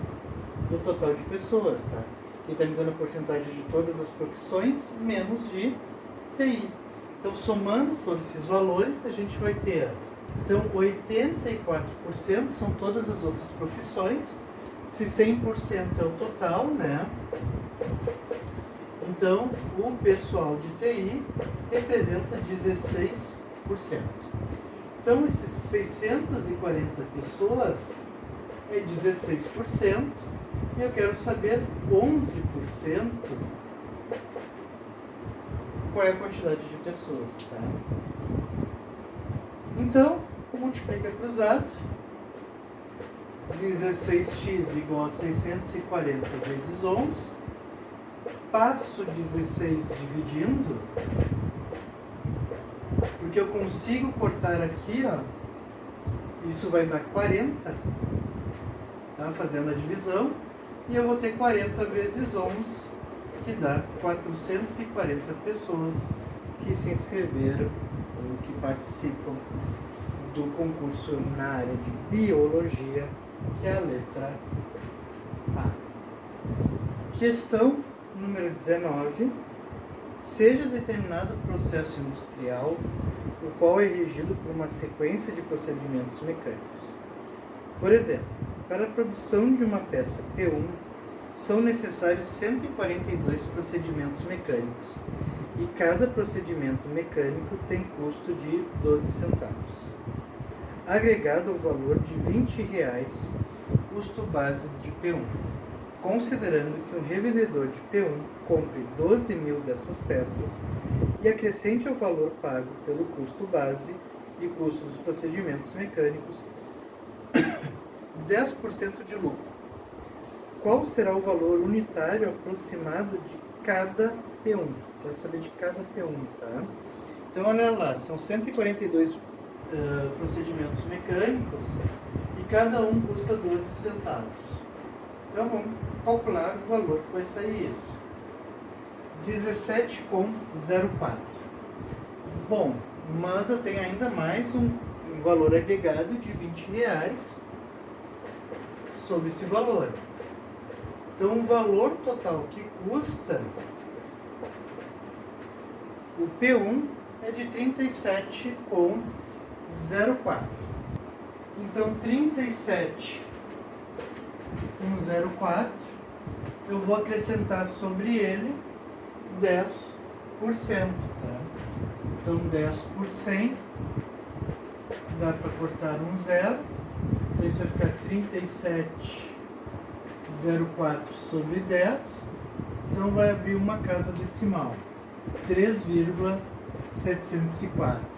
do total de pessoas, tá? Ele está me dando a porcentagem de todas as profissões, menos de TI. Então, somando todos esses valores, a gente vai ter Então, 84% são todas as outras profissões. Se 100% é o total, né? Então, o pessoal de TI representa 16%. Então, esses 640 pessoas é 16%. E eu quero saber 11% qual é a quantidade de pessoas, tá? Então, o multiplica cruzado, 16x igual a 640 vezes 11, passo 16 dividindo, porque eu consigo cortar aqui, ó, isso vai dar 40, tá? Fazendo a divisão, e eu vou ter 40 vezes 11, que dá 440 pessoas que se inscreveram ou que participam do concurso na área de biologia, que é a letra A. Questão número 19. Seja determinado processo industrial, o qual é regido por uma sequência de procedimentos mecânicos. Por exemplo, para a produção de uma peça P1, são necessários 142 procedimentos mecânicos, e cada procedimento mecânico tem custo de 12 centavos. Agregado ao valor de R$20, custo base de P1, considerando que um revendedor de P1 compre 12.000 dessas peças e acrescente ao valor pago pelo custo base e custo dos procedimentos mecânicos 10% de lucro. Qual será o valor unitário aproximado de cada P1? Quero saber de cada P1, tá? Então, olha lá, são 142 procedimentos mecânicos e cada um custa 12 centavos. Então, vamos calcular o valor que vai sair isso. 17,04. Bom, mas eu tenho ainda mais um valor agregado de R$20 sobre esse valor. Então, o valor total que custa o P1 é de 37,04. Então, 37,04, eu vou acrescentar sobre ele 10%, tá? Então, 10 por 100, dá para cortar um zero, então isso vai ficar 37,04 sobre 10, então vai abrir uma casa decimal, 3,704.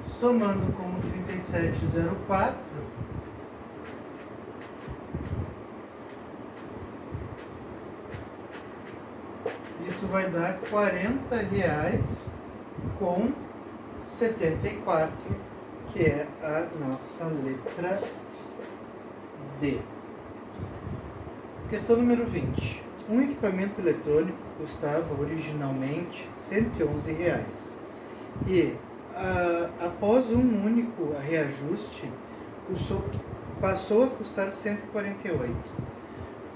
Somando com 37,04, isso vai dar R$40,74, que é a nossa letra D. Questão número 20. Um equipamento eletrônico custava originalmente R$111 e após um único reajuste passou a custar R$148.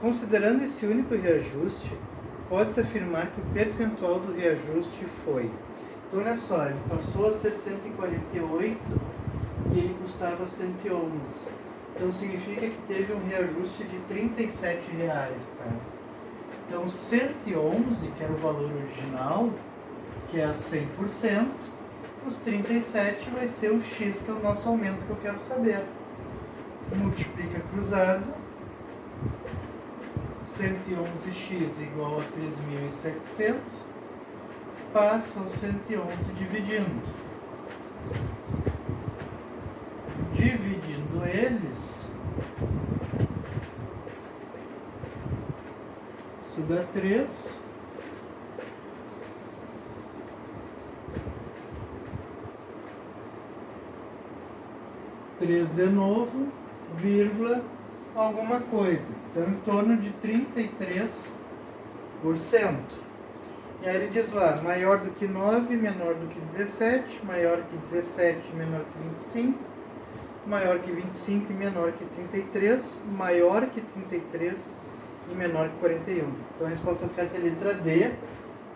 Considerando esse único reajuste, pode-se afirmar que o percentual do reajuste foi. Então, olha só, ele passou a ser 148 e ele custava 111. Então, significa que teve um reajuste de R$37, tá? Então, 111, que era o valor original, que é a 100%, os 37 vai ser o X, que é o nosso aumento que eu quero saber. Multiplica cruzado. 111x igual a 3.700, passa o 111 dividindo. Dividindo eles, isso dá 3. De novo, vírgula, alguma coisa. Então, em torno de 33%. E aí ele diz lá, maior do que 9, menor do que 17, maior que 17, menor que 25, maior que 25 e menor que 33, maior que 33 e menor que 41. Então, a resposta certa é a letra D,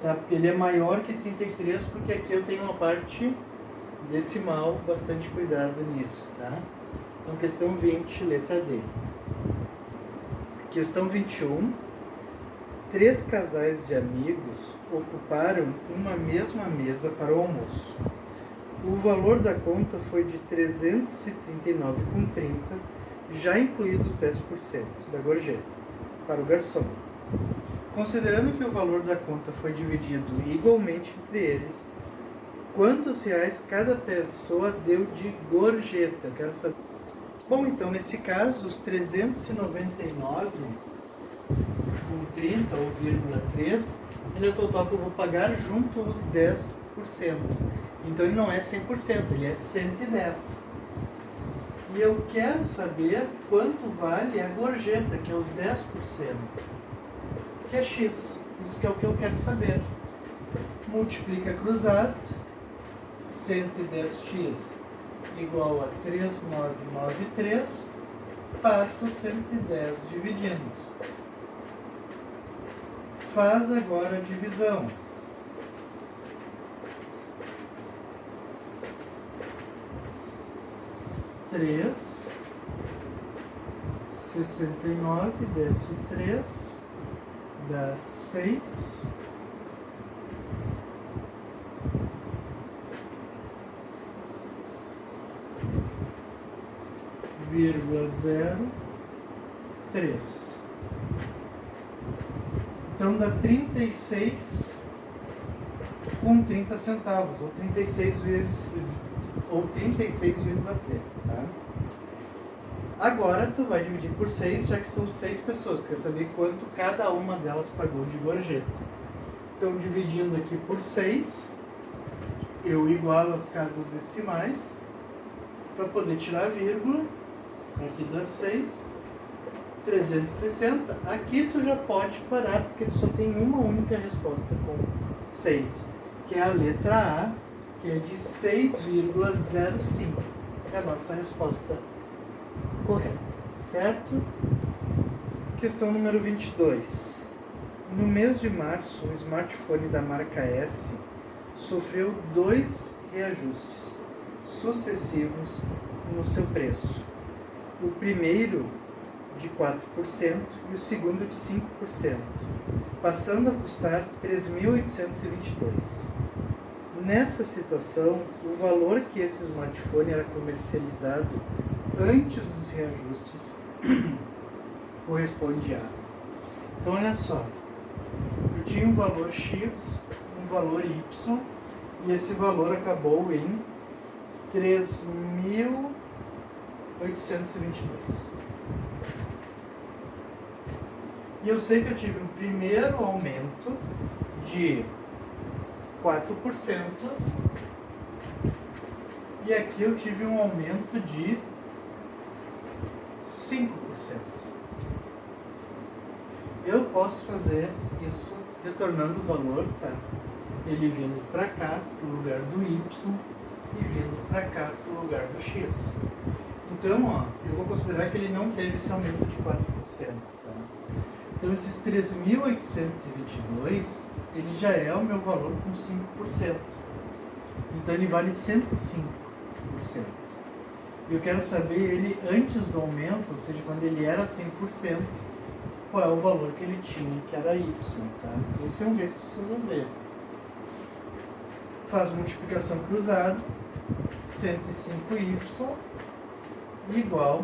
tá? Porque ele é maior que 33, porque aqui eu tenho uma parte decimal, bastante cuidado nisso, tá? Então, questão 20, letra D. Questão 21. 3 casais de amigos ocuparam uma mesma mesa para o almoço. O valor da conta foi de R$ 339,30, já incluídos 10% da gorjeta, para o garçom. Considerando que o valor da conta foi dividido igualmente entre eles, quantos reais cada pessoa deu de gorjeta? Quero saber. Bom, então, nesse caso, os 399,30 ou 0,3, ele é o total que eu vou pagar junto os 10%. Então, ele não é 100%, ele é 110%. E eu quero saber quanto vale a gorjeta, que é os 10%, que é X. Isso que é o que eu quero saber. Multiplica cruzado, 110x igual a 3,993, passa o 110 dividindo. Faz agora a divisão. Três, 69, desce o 3, dá 6. Vírgula 0,3. Então dá 36 com 30 centavos, ou 36 vezes, ou 36,3, tá? Agora tu vai dividir por 6, já que são 6 pessoas, tu quer saber quanto cada uma delas pagou de gorjeta. Então, dividindo aqui por 6, eu igualo as casas decimais para poder tirar a vírgula. Aqui dá 6, 360. Aqui tu já pode parar, porque tu só tem uma única resposta com 6, que é a letra A, que é de 6,05. É a nossa resposta correta, certo? Questão número 22. No mês de março, um smartphone da marca S sofreu 2 reajustes sucessivos no seu preço. O primeiro de 4% e o segundo de 5%, passando a custar 3.822. Nessa situação, o valor que esse smartphone era comercializado antes dos reajustes corresponde a... Então, olha só, eu tinha um valor X, um valor Y, e esse valor acabou em 3.822. E eu sei que eu tive um primeiro aumento de 4%, e aqui eu tive um aumento de 5%. Eu posso fazer isso retornando o valor, tá? Ele vindo para cá, para o lugar do Y, e vindo para cá, para o lugar do X. Então, ó, eu vou considerar que ele não teve esse aumento de 4%, tá? Então, esses 3.822, ele já é o meu valor com 5%. Então, ele vale 105%. E eu quero saber ele antes do aumento, ou seja, quando ele era 100%, qual é o valor que ele tinha, que era Y, tá? Esse é um jeito de se resolver. Faz multiplicação cruzada, 105y igual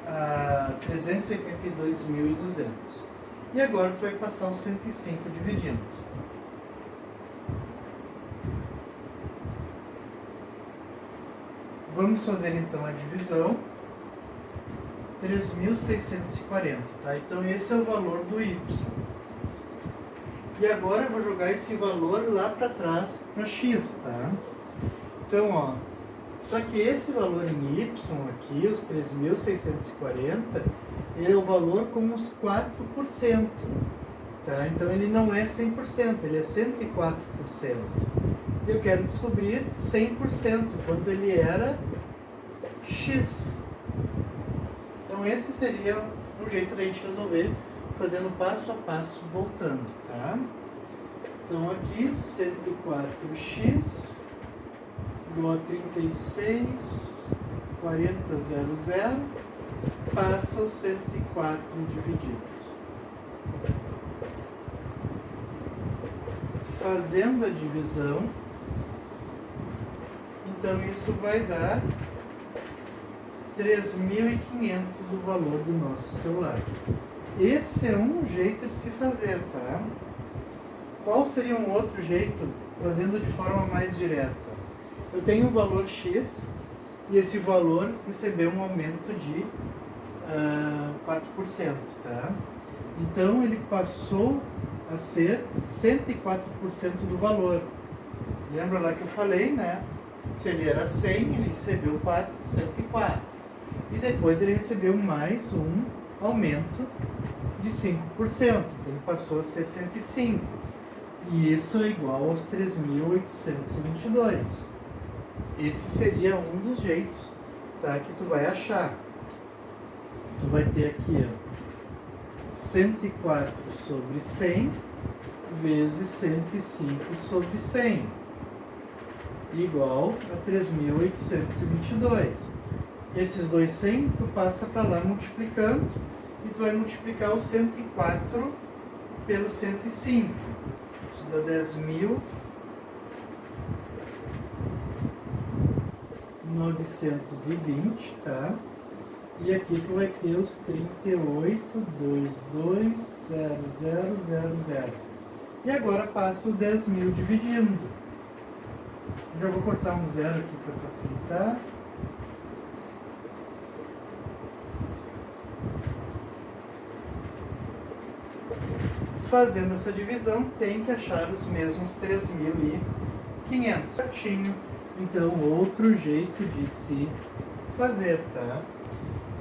a 382.200. E agora tu vai passar um 105 dividindo. Vamos fazer então a divisão. 3.640, tá? Então esse é o valor do Y. E agora eu vou jogar esse valor lá para trás para X, tá? Então, ó, só que esse valor em Y aqui, os 3.640, ele é o valor com os 4%, tá? Então ele não é 100%, ele é 104%. Eu quero descobrir 100%, quando ele era X. Então esse seria um jeito da gente resolver, fazendo passo a passo, voltando, tá? Então aqui, 104x igual a 36,40,00, passa os 104 divididos. Fazendo a divisão, então isso vai dar 3.500 o valor do nosso celular. Esse é um jeito de se fazer, tá? Qual seria um outro jeito, fazendo de forma mais direta? Eu tenho um valor X e esse valor recebeu um aumento de 4%, tá? Então ele passou a ser 104% do valor. Lembra lá que eu falei, né? Se ele era 100, ele recebeu 104. E depois ele recebeu mais um aumento de 5%. Então ele passou a ser 105. E isso é igual aos 3.822. Esse seria um dos jeitos, tá, que tu vai achar. Tu vai ter aqui, ó, 104 sobre 100 vezes 105 sobre 100, igual a 3.822. Esses dois 100 tu passa para lá multiplicando e tu vai multiplicar o 104 pelo 105. Isso dá 10.920, tá? E aqui tu vai ter os 38,22,00,00. E agora passa o 10.000 dividindo. Já vou cortar um zero aqui para facilitar. Fazendo essa divisão, tem que achar os mesmos 3.500. Certinho. Então, outro jeito de se fazer, tá?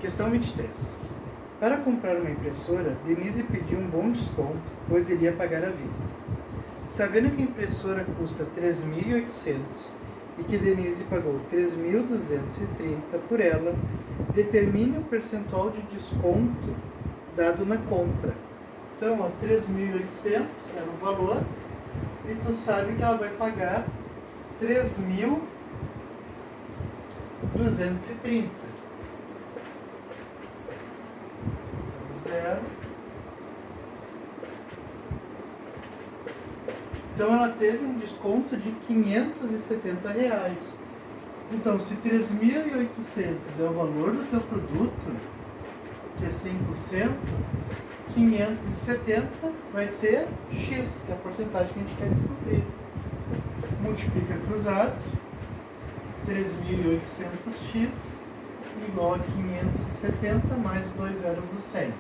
Questão 23. Para comprar uma impressora, Denise pediu um bom desconto, pois iria pagar à vista. Sabendo que a impressora custa 3.800 e que Denise pagou 3.230 por ela, determine o percentual de desconto dado na compra. Então, 3.800 era o valor e tu sabe que ela vai pagar 3.230. Zero. Então ela teve um desconto de R$570. Então, se 3.800 é o valor do teu produto, que é 100%, 570 vai ser X, que é a porcentagem que a gente quer descobrir. Multiplica cruzado, 3.800x igual a 570 mais 2 zeros do 100.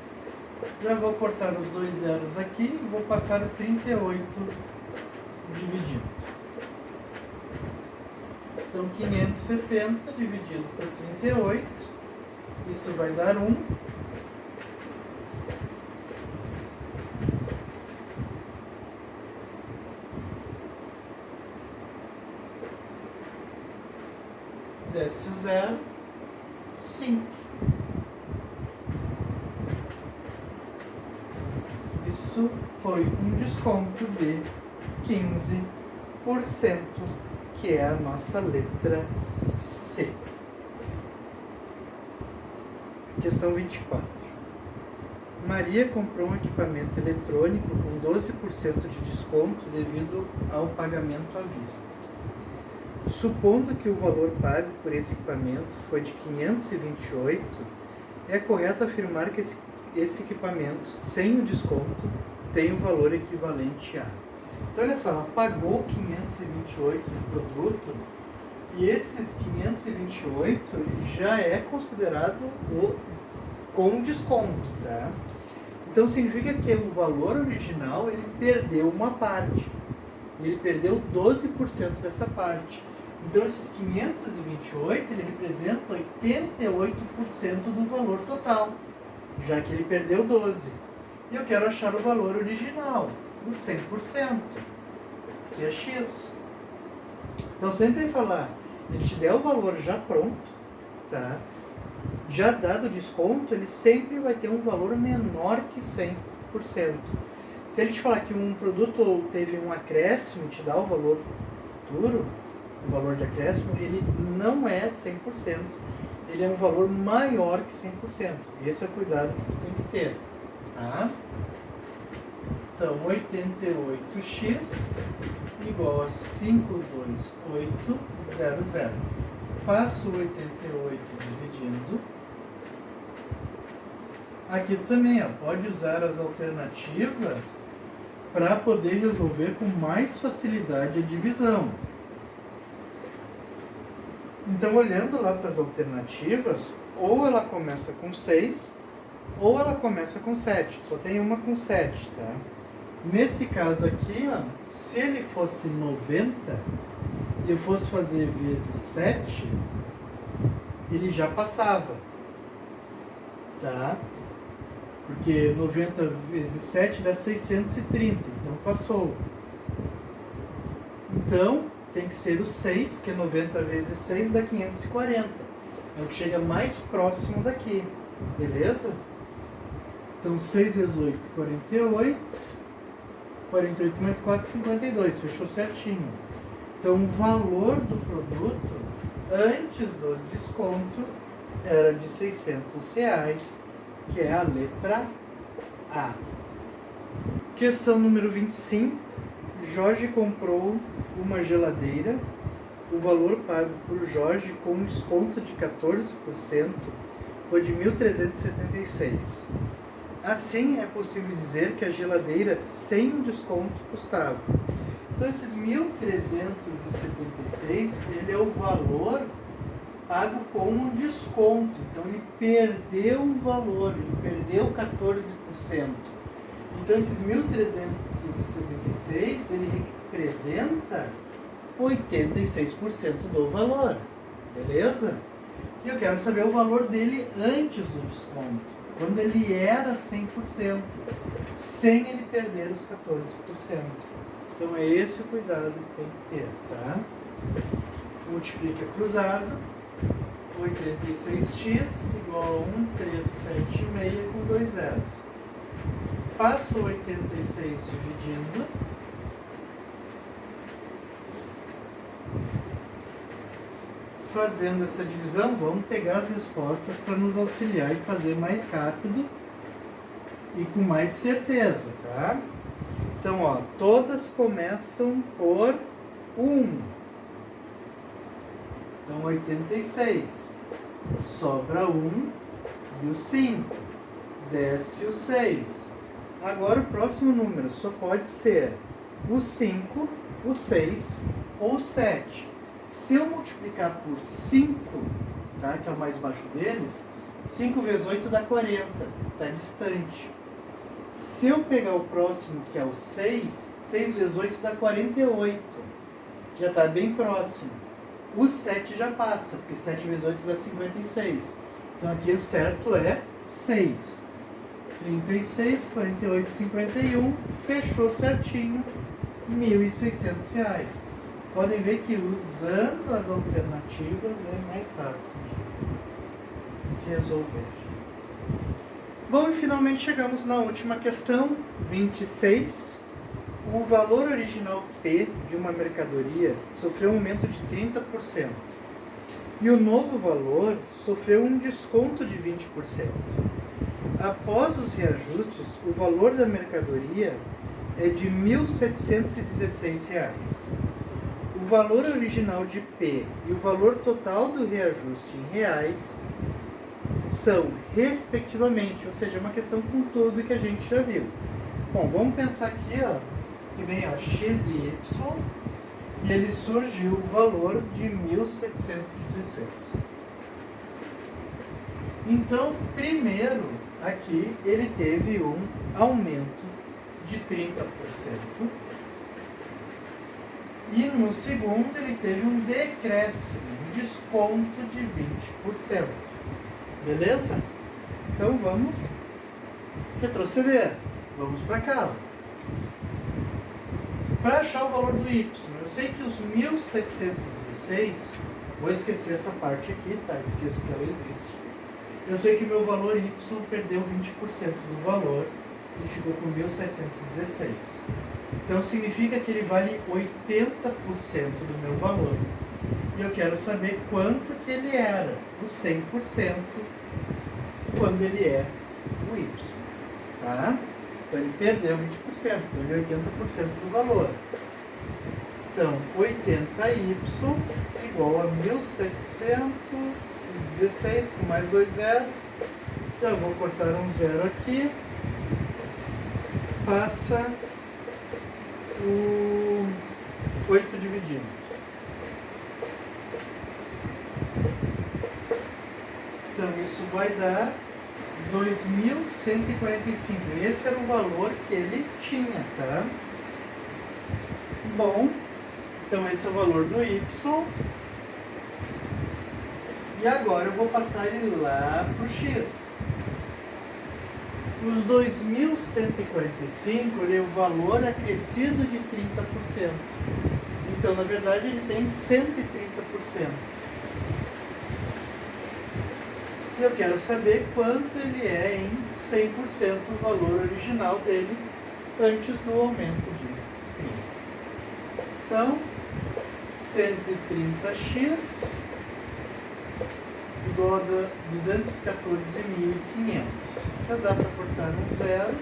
Já vou cortar os 2 zeros aqui e vou passar o 38 dividido. Então, 570 dividido por 38, isso vai dar 1. Desce o zero, 5. Isso foi um desconto de 15%, que é a nossa letra C. Questão 24. Maria comprou um equipamento eletrônico com 12% de desconto devido ao pagamento à vista. Supondo que o valor pago por esse equipamento foi de 528, é correto afirmar que esse equipamento, sem o desconto, tem um valor equivalente a... Então, olha só, ela pagou 528 no produto e esses 528 já é considerado com desconto, tá? Então, significa que o valor original, ele perdeu uma parte. Ele perdeu 12% dessa parte. Então, esses 528, ele representa 88% do valor total, já que ele perdeu 12%. E eu quero achar o valor original, o 100%, que é X. Então, sempre falar, ele te der o valor já pronto, tá? Já dado o desconto, ele sempre vai ter um valor menor que 100%. Se ele te falar que um produto teve um acréscimo, te dá o valor futuro, o valor de acréscimo, ele não é 100%, ele é um valor maior que 100%. Esse é o cuidado que tu tem que ter, tá? Então, 88x igual a 52800. Passo o 88 dividindo. Aqui tu também pode usar as alternativas para poder resolver com mais facilidade a divisão. Então, olhando lá para as alternativas, ou ela começa com 6, ou ela começa com 7. Só tem uma com 7, tá? Nesse caso aqui, se ele fosse 90 e eu fosse fazer vezes 7, ele já passava, tá? Porque 90 vezes 7 dá 630, então passou. Então, tem que ser o 6, que é 90 vezes 6 dá 540. É o que chega mais próximo daqui, beleza? Então, 6 vezes 8, 48. 48 mais 4, 52. Fechou certinho. Então, o valor do produto, antes do desconto, era de R$600, que é a letra A. Questão número 25. Jorge comprou uma geladeira. O valor pago por Jorge com um desconto de 14% foi de R$1.376. Assim, é possível dizer que a geladeira sem desconto custava. Então, esses 1.376, ele é o valor pago com um desconto. Então, ele perdeu o valor, ele perdeu 14%. Então, esses 1.376, ele representa 86% do valor. Beleza? E eu quero saber o valor dele antes do desconto. Quando ele era 100%, sem ele perder os 14%. Então é esse o cuidado que tem que ter, tá? Multiplica cruzado, 86x igual a 1376 com 2 zeros. Passo 86 dividindo. Fazendo essa divisão, vamos pegar as respostas para nos auxiliar e fazer mais rápido e com mais certeza, tá? Então, todas começam por 1. Então, 86. Sobra 1 e o 5. Desce o 6. Agora, o próximo número só pode ser o 5, o 6 ou o 7. Se eu multiplicar por 5, tá, que é o mais baixo deles, 5 vezes 8 dá 40, está distante. Se eu pegar o próximo, que é o 6, 6 vezes 8 dá 48, já está bem próximo. O 7 já passa, porque 7 vezes 8 dá 56. Então aqui o certo é 6. 36, 48, 51, fechou certinho, R$1.600. Podem ver que usando as alternativas é mais rápido de resolver. Bom, e finalmente chegamos na última questão, 26. O valor original P de uma mercadoria sofreu um aumento de 30%. E o novo valor sofreu um desconto de 20%. Após os reajustes, o valor da mercadoria é de R$1.716. O valor original de P e o valor total do reajuste em reais são, respectivamente, ou seja, uma questão com tudo que a gente já viu. Bom, vamos pensar aqui, que vem x e y, e ele surgiu o valor de 1.716. Então, primeiro, aqui ele teve um aumento de 30%. E no segundo ele teve um decréscimo, um desconto de 20%. Beleza? Então vamos retroceder. Vamos para cá. Para achar o valor do y, eu sei que os 1.716, vou esquecer essa parte aqui, tá? Esqueço que ela existe. Eu sei que o meu valor y perdeu 20% do valor e ficou com 1.716. Então significa que ele vale 80% do meu valor. E eu quero saber quanto que ele era, o 100%, quando ele é o y. Tá? Então ele perdeu 20%, então ele é 80% do valor. Então, 80y igual a 1716 com mais 2 zeros. Já vou cortar um zero aqui. Passa o 8 dividindo. Então isso vai dar 2.145. Esse era o valor que ele tinha, tá? Bom, então esse é o valor do y. E agora eu vou passar ele lá para o x. Os 2.145, ele é o valor acrescido de 30%. Então, na verdade, ele tem 130%. E eu quero saber quanto ele é em 100% o valor original dele antes do aumento de 30. Então, 130x igual a 214.500. Já dá para cortar um zero.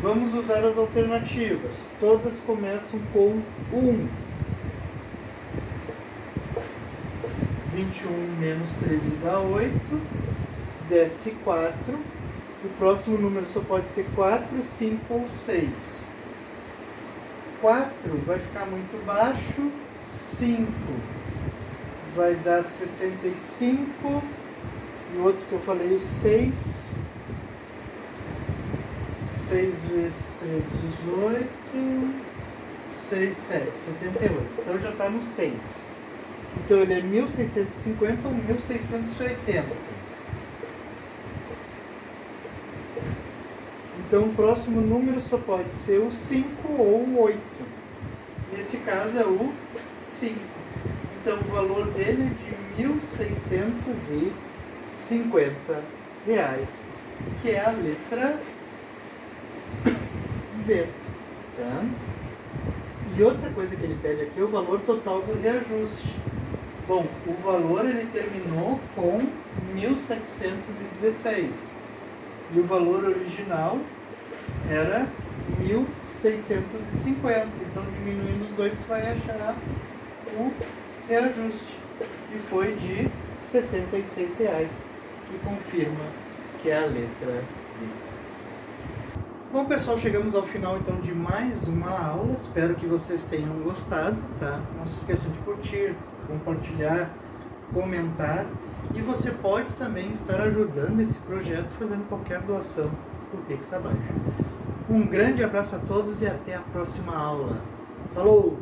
Vamos usar as alternativas. Todas começam com 1. 21 menos 13 dá 8. Desce 4. O próximo número só pode ser 4, 5 ou 6. 4 vai ficar muito baixo. 5 vai dar 65. E o outro que eu falei, o 6. 6 vezes 3, 18. 6, 7, 78. Então já está no 6. Então ele é 1650 ou 1680. Então o próximo número só pode ser o 5 ou o 8. Nesse caso é o 5. Então o valor dele é de R$1.650, que é a letra D. Tá? E outra coisa que ele pede aqui é o valor total do reajuste. Bom, o valor ele terminou com 1.716. E o valor original era 1.650. Então, diminuindo os dois, tu vai achar o reajuste. E foi de R$66, que confirma que é a letra D. Bom, pessoal, chegamos ao final então de mais uma aula. Espero que vocês tenham gostado, tá? Não se esqueçam de curtir, compartilhar, comentar. E você pode também estar ajudando esse projeto fazendo qualquer doação por Pix abaixo. Um grande abraço a todos e até a próxima aula. Falou!